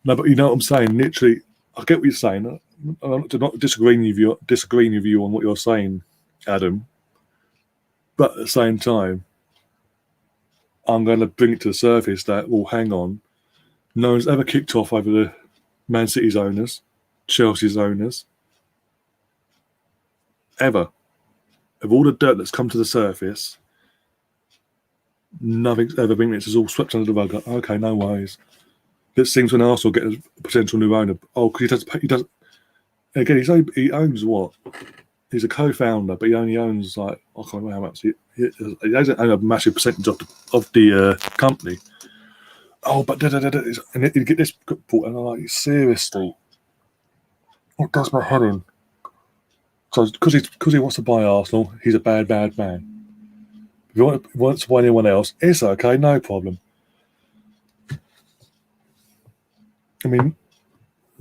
No, but you know what I'm saying. Literally, I get what you're saying. I'm not disagreeing with you on what you're saying, Adam. But at the same time, I'm going to bring it to the surface that, well, hang on. No one's ever kicked off over the Man City's owners, Chelsea's owners, ever. Of all the dirt that's come to the surface, nothing's ever been. It's all swept under the rug. Like, okay, no worries. It seems when Arsenal get a potential new owner, because he does. Again, he owns what? He's a co-founder, but he only owns I can't remember how much. He doesn't own a massive percentage of the company. Oh, but and you get this report, and I'm like, seriously, it does my head in. So because he wants to buy Arsenal, he's a bad man. If he wants to buy anyone else, it's okay, no problem. I mean,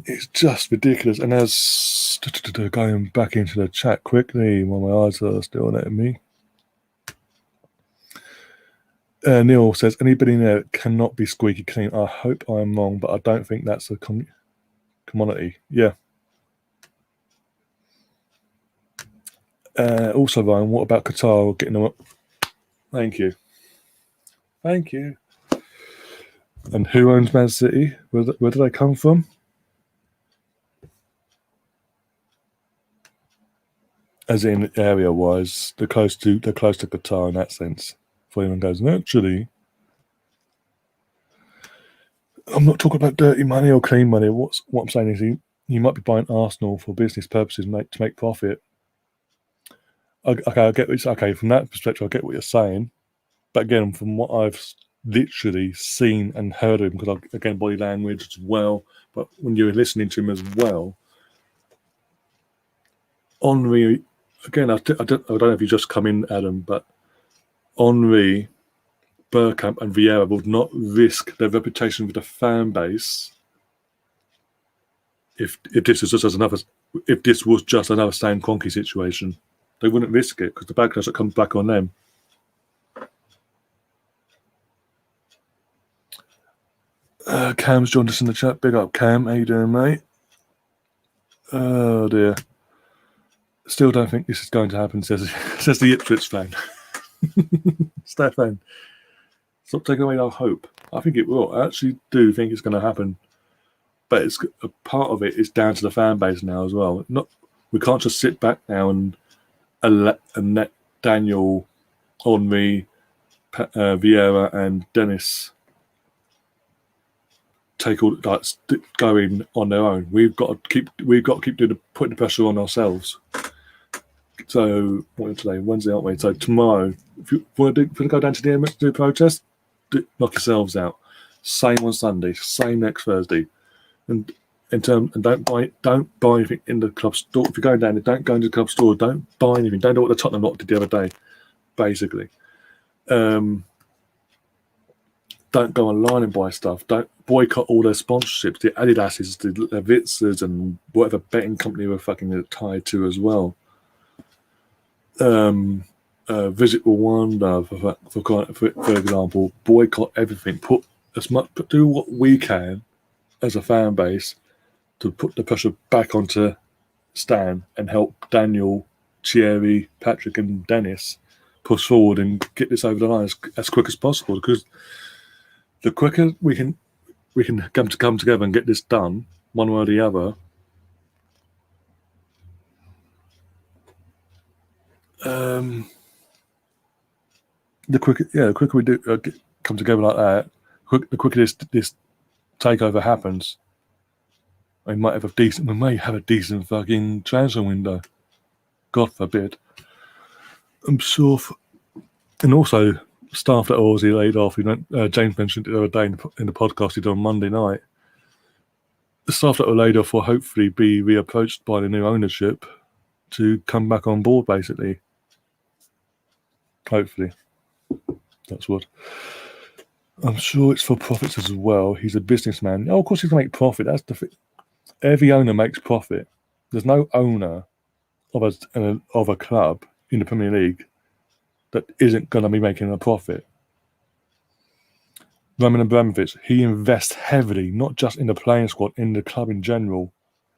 it's just ridiculous. And as going back into the chat quickly while my eyes are still letting me. Neil says, anybody there cannot be squeaky clean. I hope I'm wrong, but I don't think that's a commodity. Yeah. Also, Ryan, what about Qatar getting them up? Thank you. And who owns Man City? Where do they come from? As in area-wise, they're close to Qatar in that sense. Before anyone goes, actually, I'm not talking about dirty money or clean money. What I'm saying is, you might be buying Arsenal for business purposes, to make profit. Okay, I get okay from that perspective. I get what you're saying, but again, from what I've literally seen and heard of him, because again, body language as well. But when you're listening to him as well, Henry, again, I don't know if you just come in, Adam, but Henry, Bergkamp, and Vieira would not risk their reputation with the fan base if this was just another Stan Kroenke situation. They wouldn't risk it because the backlash that comes back on them. Cam's joined us in the chat. Big up, Cam. How you doing, mate? Oh dear. Still don't think this is going to happen, says the Ipswich fan. Stefan, stop taking away our hope. I think it will. I actually do think it's going to happen. But it's a part of it is down to the fan base now as well. We can't just sit back now and let Daniel, Henry, Vieira, and Dennis take all going on their own. We've got to keep putting the pressure on ourselves. So what today? Wednesday, aren't we? So tomorrow, if you want to go down to the Emirates to do a protest, knock yourselves out. Same on Sunday. Same next Thursday. And don't buy anything in the club store. If you're going down there, don't go into the club store. Don't buy anything. Don't do what the Tottenham lot did the other day. Basically, don't go online and buy stuff. Don't boycott all their sponsorships. The Adidas's, the Levitzers, and whatever betting company we're fucking tied to as well. Visit Rwanda, for example. Boycott everything. Do what we can as a fan base to put the pressure back onto Stan and help Daniel, Thierry, Patrick, and Dennis push forward and get this over the line as quick as possible, because the quicker we can come together and get this done, one way or the other, the quicker we do come together like that, the quicker this takeover happens, we may have a decent fucking transfer window. God forbid. I'm sure. And also, staff that are already laid off. James mentioned it the other day in the podcast he did on Monday night. The staff that were laid off will hopefully be reapproached by the new ownership to come back on board, basically. Hopefully. That's what. I'm sure it's for profits as well. He's a businessman. Oh, of course he's going to make profit. That's the thing. Every owner makes profit. There's no owner of a club in the Premier League that isn't going to be making a profit. Roman Abramovich, he invests heavily, not just in the playing squad, in the club in general,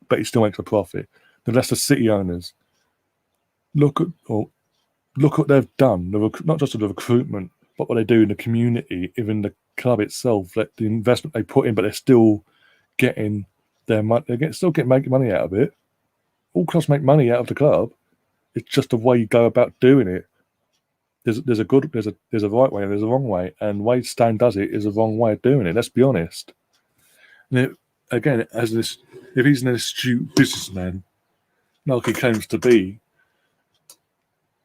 but he still makes a profit. The Leicester City owners, look what they've done. Not just the recruitment, but what they do in the community, even the club itself, like the investment they put in, but they're still getting their money. Making money out of it. All clubs make money out of the club. It's just the way you go about doing it. There's a right way and there's a wrong way, and the way Stan does it is a wrong way of doing it. Let's be honest. And if he's an astute businessman, like he claims to be,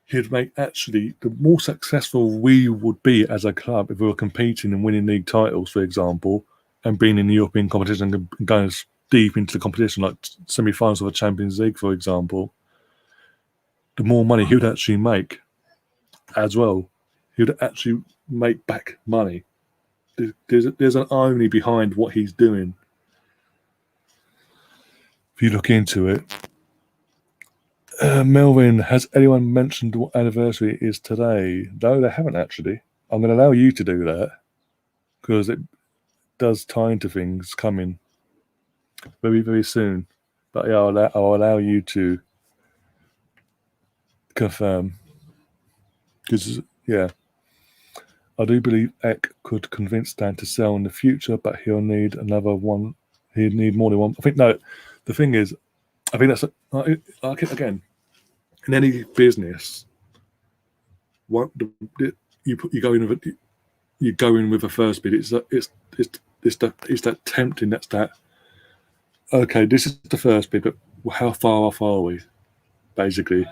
he'd make the more successful we would be as a club if we were competing and winning league titles, for example, and being in the European competition and going deep into the competition, like semi-finals of the Champions League, for example. The more money he would actually make as well. He would actually make back money. There's an irony behind what he's doing. If you look into it. Melvin, has anyone mentioned what anniversary it is today? No, they haven't actually. I'm going to allow you to do that because it does tie into things coming very, very soon. But yeah, I'll allow you to confirm. Because, yeah, I do believe Eck could convince Dan to sell in the future, but he'll need another one. He'd need more than one. I think, no, the thing is, I think that's, again, in any business, you go in with a first bid. It's that tempting. That's that. Okay, this is the first bid, but how far off are we? Basically,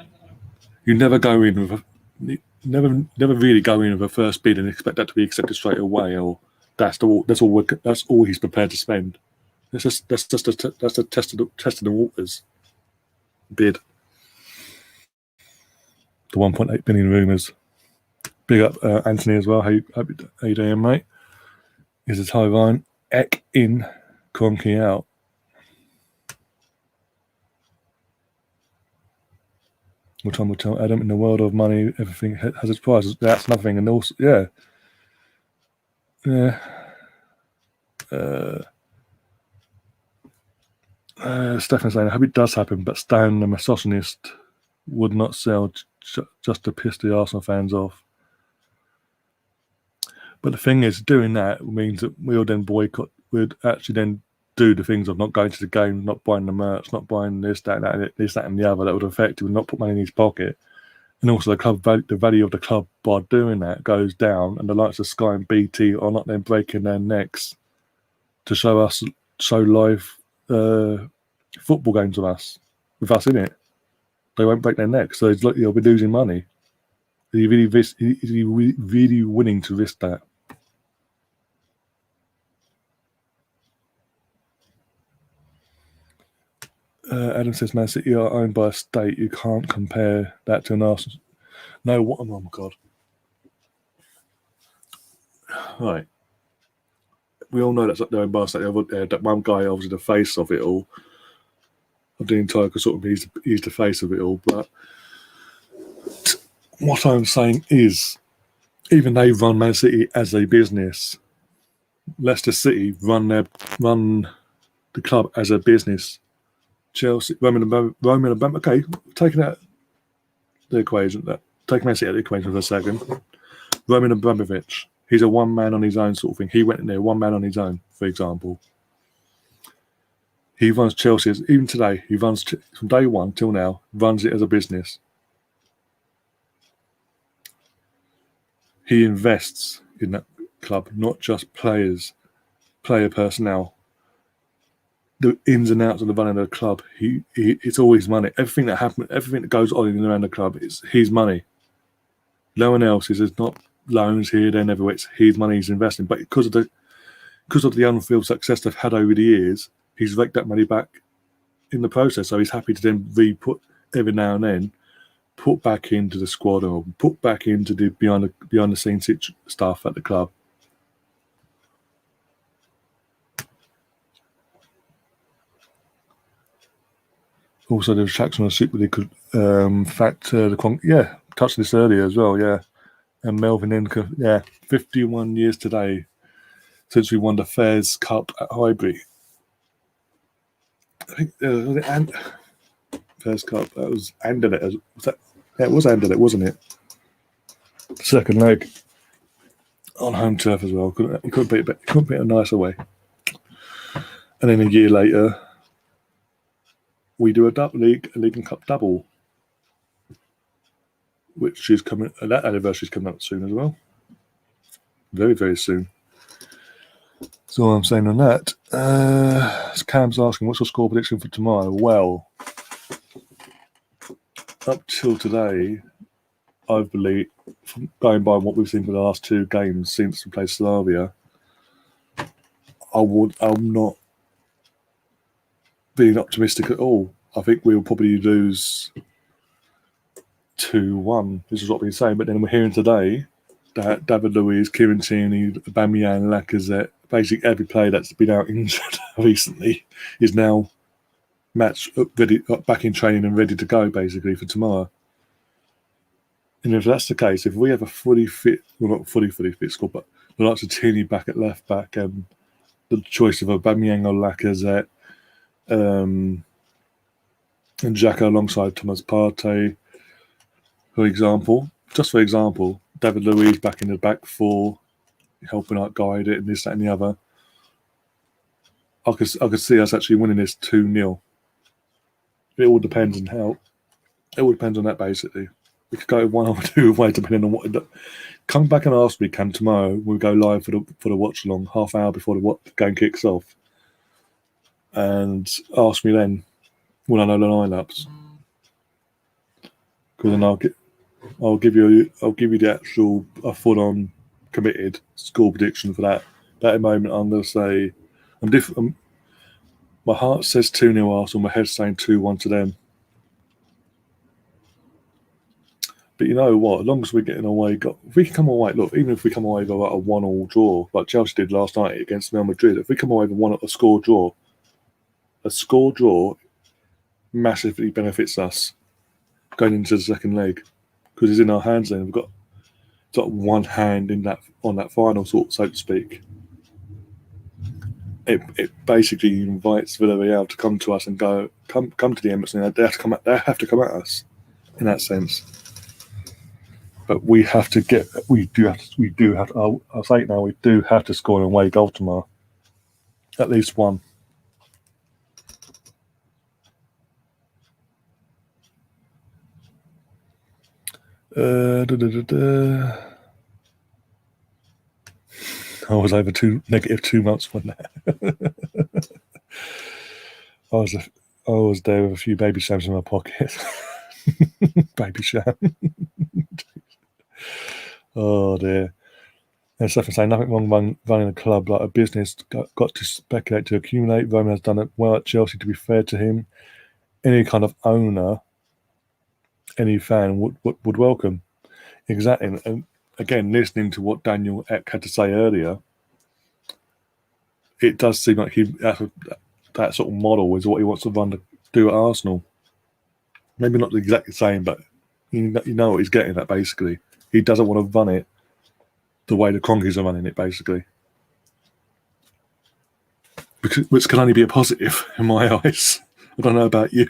you never go in with never really go in with a first bid and expect that to be accepted straight away, or that's all he's prepared to spend. That's just a test of the waters bid. The 1.8 billion rumours. Big up Anthony as well. How you doing, mate? Is a Tyrone. Eck in, Kroenke out. What time will tell Adam? In the world of money, everything has its prices. That's nothing. And also, yeah. Stefan saying, I hope it does happen, but Stan, the misogynist, would not sell just to piss the Arsenal fans off. But the thing is, doing that means that we'll then boycott. We'd actually then do the things of not going to the game, not buying the merch, not buying this, that, and the other that would affect him, not put money in his pocket. And also the value of the club by doing that goes down, and the likes of Sky and BT are not then breaking their necks to show live football games with us in it. They won't break their necks, so he'll be losing money. Is he really willing to risk that? Adam says Man City are owned by a state. You can't compare that to an Arsenal. No, what? Oh my God. Right. We all know that's they're owned by a state. That one guy, obviously the face of it all, of the entire sort of he's the face of it all. But what I'm saying is, even they run Man City as a business. Leicester City run the club as a business. Chelsea, Roman Abramovich, okay, taking out the equation, that take Messi out of the equation for a second. Roman Abramovich, he's a one man on his own sort of thing. He went in there, one man on his own, for example. He runs Chelsea, even today, he runs from day one till now, runs it as a business. He invests in that club, not just player personnel. The ins and outs of the running of the club, it's always money. Everything that happens, everything that goes on in and around the club, it's his money. No one else's. There's not loans here, there, and everywhere. It's his money he's investing. But because of the on-field success they've had over the years, he's raked that money back in the process. So he's happy to then re-put every now and then, put back into the squad or put back into the behind the scenes stuff at the club. Also, the tracks on the Super League could factor touched this earlier as well, yeah. And Melvin Inca, 51 years today since we won the Fairs Cup at Highbury. I think was it Fairs Cup? That was Anderlecht. It was Anderlecht, wasn't it? Second leg on home turf as well. Couldn't beat it a nicer way. And then a year later, we do a league and cup double, which is coming. That anniversary is coming up soon as well. Very, very soon. So all I'm saying on that. Cam's asking, what's your score prediction for tomorrow? Well, up till today, I believe, going by what we've seen for the last two games since we played Slavia, I'm not being optimistic at all. I think we'll probably lose 2-1. This is what we've been saying. But then we're hearing today that David Luiz, Kieran Tierney, Aubameyang, Lacazette, basically every player that's been out injured recently is now ready, back in training and ready to go, basically, for tomorrow. And if that's the case, if we have a fully fit, well, not fully fit squad, but the likes of Tierney back at left back and the choice of Aubameyang or Lacazette, and Xhaka alongside Thomas Partey, for example, David Luiz back in the back four, helping out guide it and this, that, and the other. I could see us actually winning this 2-0. It all depends on how. It all depends on that, basically. We could go one or two ways depending on what. Come back and ask me, Cam, tomorrow. We'll go live for the watch along, half hour before the game kicks off, and ask me then when I know the lineups. Because then I'll give you the actual full on committed score prediction for that. That moment, I'm going to say I'm different. My heart says 2-0 Arsenal. My head's saying 2-1 to them. But you know what? As long as we're getting away, if we can come away, look, even if we come away with a 1-1 draw, like Chelsea did last night against Real Madrid, if we come away with a score draw massively benefits us going into the second leg because it's in our hands. Then we've got one hand on that final sort, so to speak. It basically invites Villarreal to come to us and come to the Emirates, and they have to come at us in that sense. But we do have to. I'll say it now. We do have to score an away goal tomorrow, at least one. I was over negative 2 months when that. I was there with a few baby shams in my pocket. Baby sham. Oh dear. And Stefan saying nothing wrong running a club like a business. Got to speculate to accumulate. Roman has done it well at Chelsea. To be fair to him, any kind of owner, any fan would welcome. Exactly. And again, listening to what Daniel Ek had to say earlier, it does seem like that sort of model is what he wants to do at Arsenal. Maybe not exactly the same, but you know what he's getting at, basically. He doesn't want to run it the way the Cronkies are running it, basically. Which can only be a positive in my eyes. I don't know about you.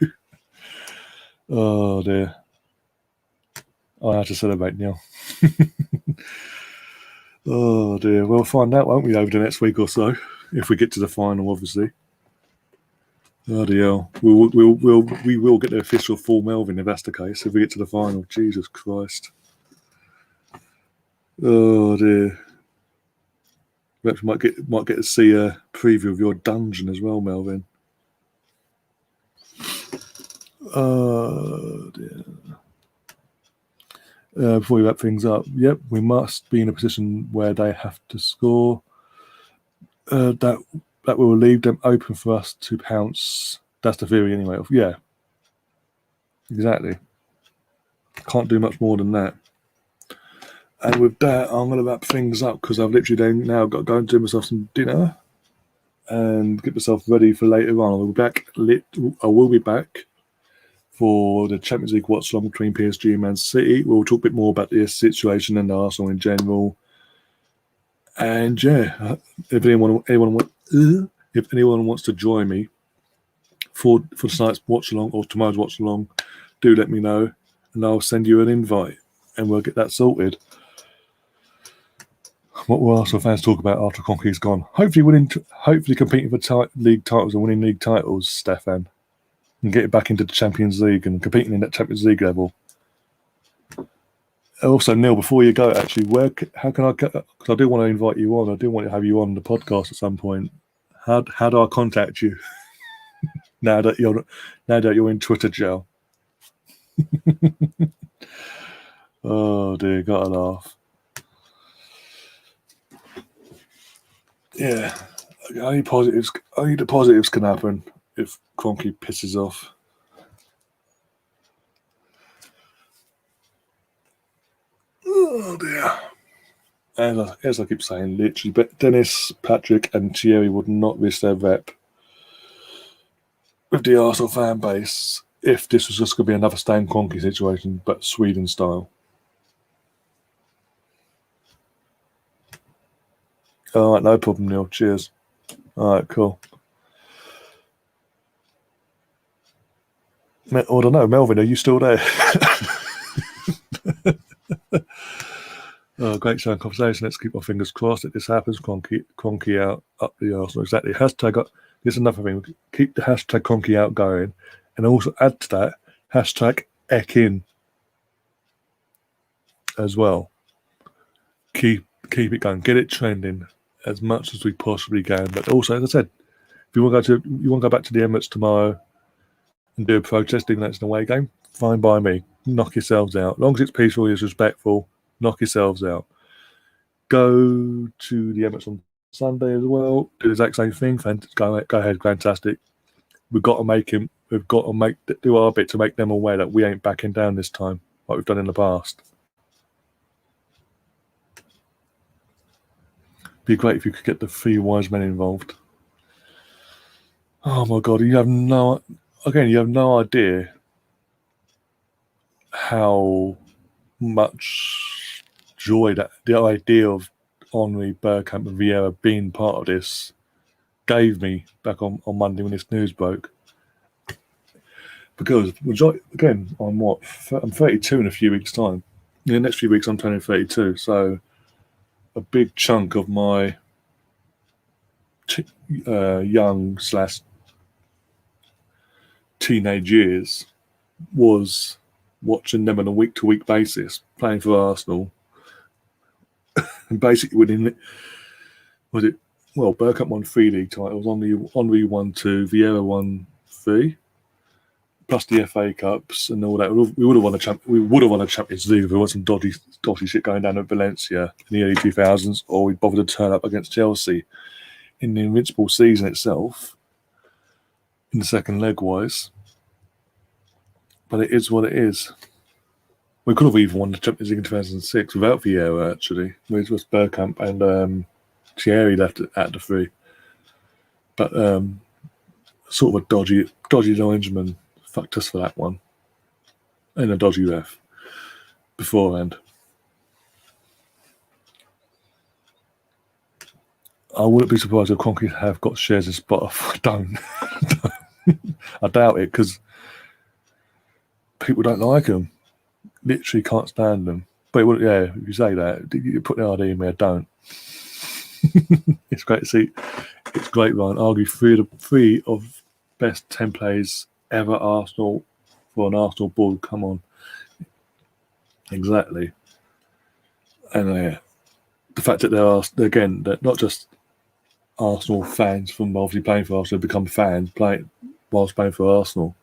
Oh, dear. I had to celebrate, Neil. Oh dear. We'll find out, won't we, over the next week or so, if we get to the final, obviously. Bloody hell. We will get the official full Melvin if that's the case, if we get to the final. Jesus Christ. Oh dear. Perhaps we might get to see a preview of your dungeon as well, Melvin. Oh dear. Before we wrap things up, yep, we must be in a position where they have to score. That will leave them open for us to pounce. That's the theory anyway. Yeah, exactly. Can't do much more than that. And with that, I'm going to wrap things up because I've literally now got to go and do myself some dinner and get myself ready for later on. I will be back for the Champions League watch along between PSG and Man City. We'll talk a bit more about this situation and Arsenal in general. And yeah, if anyone wants to join me for tonight's watch along or tomorrow's watch along, do let me know, and I'll send you an invite, and we'll get that sorted. What will Arsenal fans talk about after Kroenke's gone? Hopefully competing for league titles and winning league titles, Stefan, and getting back into the Champions League and competing in that Champions League level. Also, Neil, before you go, actually, how can I? Because I do want to invite you on. I do want to have you on the podcast at some point. How do I contact you now that you're in Twitter jail? Oh dear, gotta laugh. Yeah, only the positives can happen if Kroenke pisses off. Oh dear. As I keep saying, literally, but Dennis, Patrick, and Thierry would not risk their rep with the Arsenal fan base if this was just going to be another Stan Kroenke situation, but Sweden style. All right, no problem, Neil. Cheers. All right, cool. I don't know, Melvin, are you still there? Great showing conversation. Let's keep our fingers crossed that this happens. Kroenke out, up the Arsenal. Exactly. Hashtag. Here's another thing. Keep the hashtag Kroenke out going, and also add to that hashtag Ekin as well. Keep it going. Get it trending as much as we possibly can. But also, as I said, if you want to go back to the Emirates tomorrow and do a protest, even though it's an away game, fine by me. Knock yourselves out. As long as it's peaceful, it's respectful. Knock yourselves out. Go to the Emirates on Sunday as well. Do the exact same thing. Go ahead, fantastic. We've got to do our bit to make them aware that we ain't backing down this time, like we've done in the past. Be great if you could get the 3 wise men involved. Oh my God, you have no idea how much joy that the idea of Henry, Bergkamp and Vieira being part of this gave me back on Monday when this news broke. Because, again, I'm 32 in a few weeks' time. In the next few weeks, I'm turning 32. So a big chunk of my young / teenage years was watching them on a week-to-week basis, playing for Arsenal, and basically winning. Bergkamp won 3 league titles. Henry won 2. Vieira won 3. Plus the FA Cups and all that. We would have won a Champions League if there wasn't dodgy shit going down at Valencia in the early 2000s, or we bothered to turn up against Chelsea in the invincible season itself, in the second leg wise. But it is what it is. We could have even won the Champions League in 2006 without Vieira, actually. It was Bergkamp and Thierry left at the 3. But sort of a dodgy linesman fucked us for that one. And a dodgy ref beforehand. I wouldn't be surprised if Kroenke have got shares in Spotify. I doubt it, because people don't like him. literally can't stand them. But it wouldn't, yeah, if you say that, you put the idea in there, don't. It's great to see. It's great, Ryan. Argue three of best 10 plays ever Arsenal for an Arsenal board. Come on. Exactly. And the fact that they're not just Arsenal fans from obviously playing for Arsenal, become fans whilst playing for Arsenal.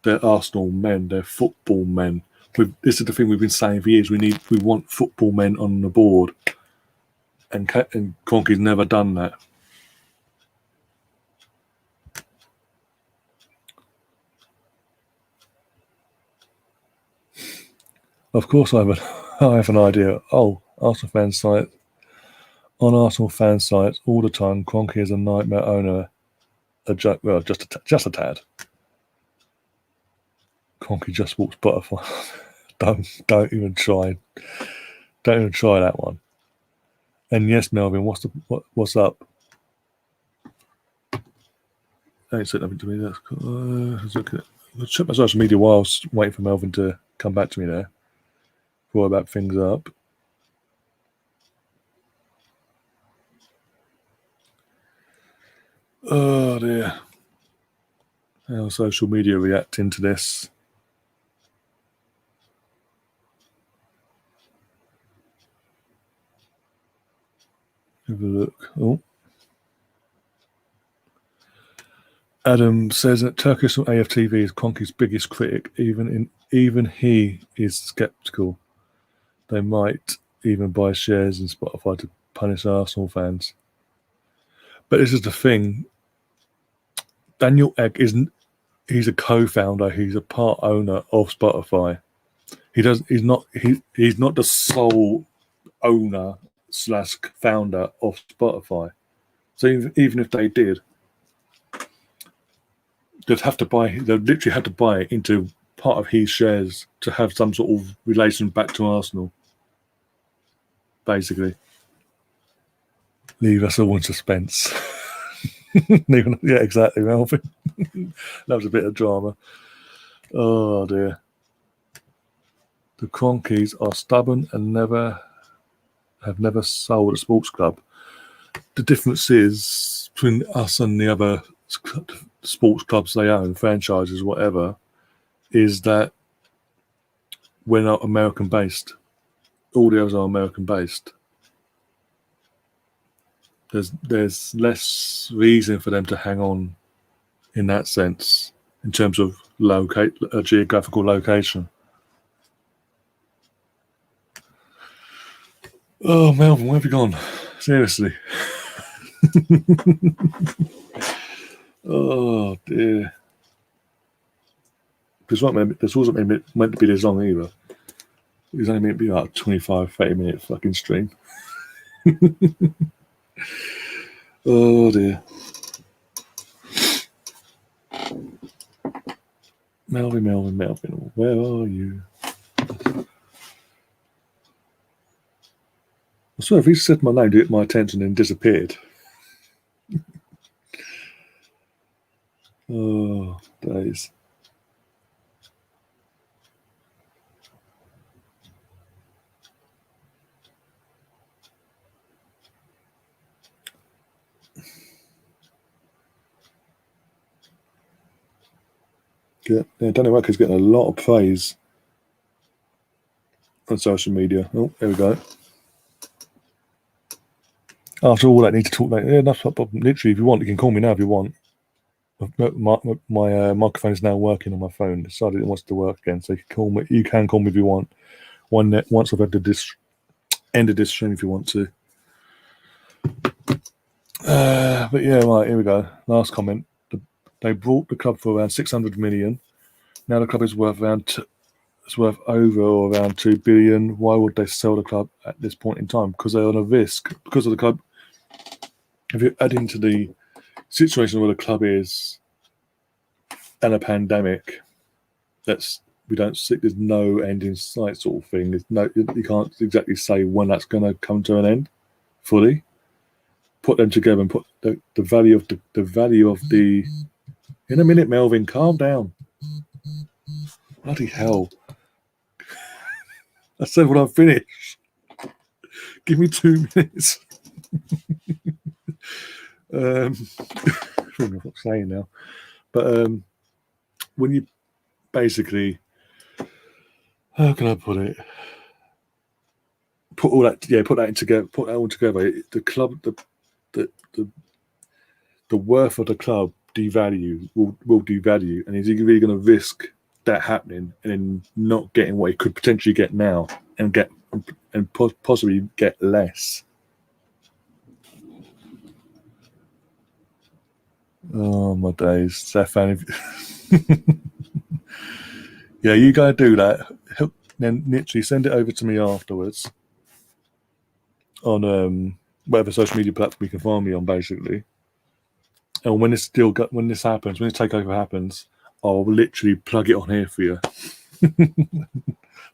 They're Arsenal men. They're football men. This is the thing we've been saying for years. We want football men on the board, and Kroenke's never done that. Of course, I have an idea. Oh, Arsenal fan site. On Arsenal fan sites all the time, Kroenke is a nightmare owner. Just a tad. Kroenke just walks butterfly. Don't even try. Don't even try that one. And yes, Melvin, what's up? Ain't said nothing to me. That's cool. Let's check my social media whilst waiting for Melvin to come back to me there. Before I back things up. Oh dear. How social media reacting to this? Have a look. Oh. Adam says that Turkish AFTV is Kroenke's biggest critic. Even he is sceptical. They might even buy shares in Spotify to punish Arsenal fans. But this is the thing. Daniel Egg he's a co-founder, he's a part owner of Spotify. He's not the sole owner / founder of Spotify. So even if they did, they'd literally have to buy it into part of his shares to have some sort of relation back to Arsenal. Basically. Leave us all in suspense. Yeah, exactly, Melvin. That was a bit of drama. Oh dear. The Kroenkes are stubborn and have never sold a sports club. The difference is between us and the other sports clubs they own, franchises, whatever, is that we're not American based. All the others are American based. There's less reason for them to hang on in that sense, in terms of geographical location. Oh, Melvin, where have you gone? Seriously. Oh dear. This wasn't meant to be this long either. It was only meant to be like a 25-30 minute fucking stream. Oh dear. Melvin, where are you? I swear, if he said my name to get my attention and disappeared. Oh, days. Yeah, Danny Welbeck's getting a lot of praise on social media. Oh, there we go. After all that, need to talk later. Yeah, that's what, literally, if you want, you can call me now if you want. My microphone is now working on my phone. It decided it wants to work again, so you can call me. You can call me if you want. Once I've ended this stream, if you want to. But yeah, right, here we go. Last comment. They bought the club for around 600 million. Now the club is worth over or around 2 billion. Why would they sell the club at this point in time? Because they're on a risk. Because of the club. If you add into the situation where the club is and a pandemic, there's no end in sight sort of thing. You can't exactly say when that's going to come to an end fully. Put them together and put the value of the. In a minute, Melvin, calm down. Bloody hell. I said when I finish. Give me 2 minutes. I'm not saying now, but when you basically, how can I put it? Put all that in together. Put that all together. The club, the worth of the club will devalue, and is he really going to risk that happening and then not getting what he could potentially get now and possibly get less? Oh my days, Stefan! Yeah, you gotta do that. Then literally send it over to me afterwards on whatever social media platform you can find me on, basically. And when this happens, when this takeover happens, I'll literally plug it on here for you.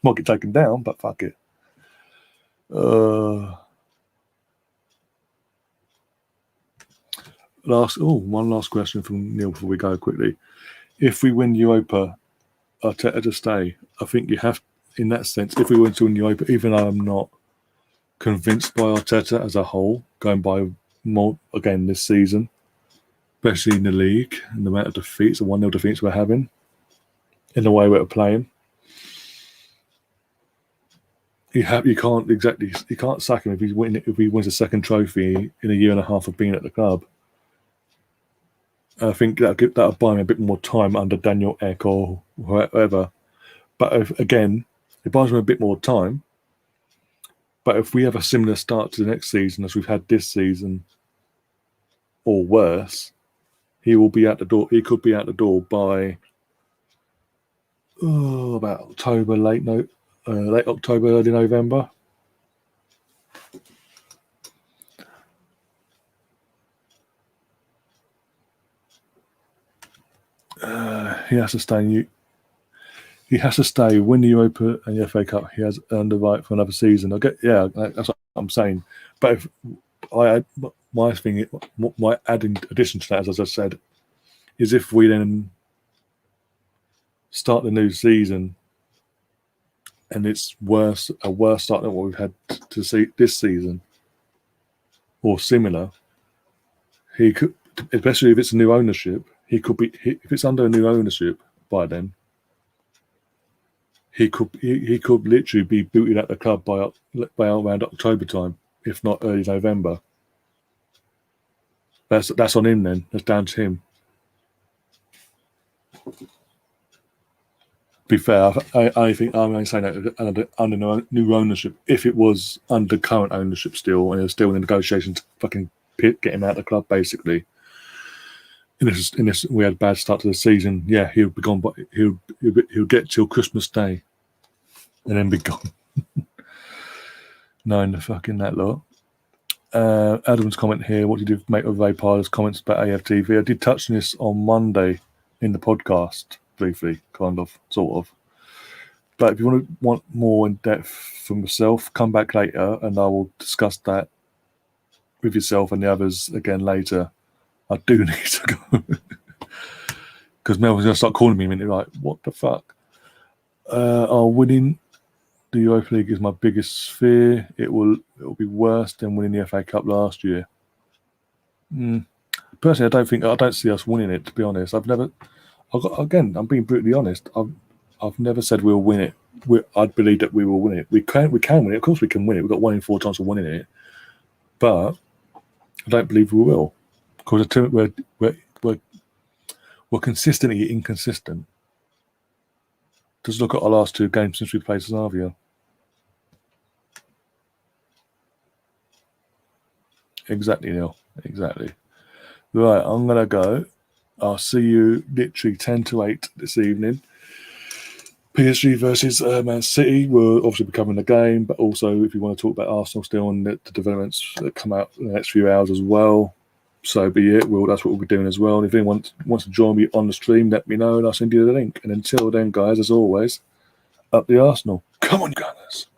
Might get taken down, but fuck it. One last question from Neil before we go quickly. If we win Europa, Arteta to stay. I think you have, in that sense, if we win to win Europa, even though I'm not convinced by Arteta as a whole, going by more again this season, especially in the league and the amount of defeats, the 1-0 defeats we're having, in the way we're playing. You can't sack him if he wins a second trophy in a year and a half of being at the club. I think that'll buy him a bit more time under Daniel Ek or whoever. But it buys him a bit more time. But if we have a similar start to the next season as we've had this season, or worse, he will be out the door. He could be out the door by about October, late October, early November. He has to stay. He has to stay, win the Europa and the FA Cup. He has earned the right for another season. That's what I'm saying. But if my addition to that, as I just said, is if we then start the new season and it's a worse start than what we've had to see this season, or similar, he could, especially if it's a new ownership, if it's under a new ownership by then, he could literally be booted at the club by around October time, if not early November. That's on him then. That's down to him. Be fair, I think I'm only saying that under new ownership. If it was under current ownership still, and it was still in the negotiations to fucking get him out of the club, basically. In this, we had a bad start to the season. Yeah, he'll be gone, but he'll get till Christmas Day, and then be gone. Knowing the fucking that lot. Adam's comment here. What did you make of Vapara's comments about AFTV? I did touch on this on Monday in the podcast briefly, kind of, sort of. But if you want more in depth from myself, come back later, and I will discuss that with yourself and the others again later. I do need to go because Mel was going to start calling me a minute like, what the fuck? Winning the Europa League is my biggest fear. It will be worse than winning the FA Cup last year. Personally, I don't see us winning it, to be honest. I'm being brutally honest. I've never said we'll win it. I believe that we will win it. We can win it. Of course we can win it. We've got 1 in 4 chances of winning it. But I don't believe we will. Because we're consistently inconsistent. Just look at our last 2 games since we played Slavia. Exactly, Neil. Exactly. Right, I'm going to go. I'll see you literally 10 to 8 this evening. PSG versus Man City will obviously be covering the game, but also if you want to talk about Arsenal still and the developments that come out in the next few hours as well, so be it. That's what we'll be doing as well. And if anyone wants to join me on the stream, let me know and I'll send you the link. And until then, guys, as always, up the Arsenal. Come on, Gunners.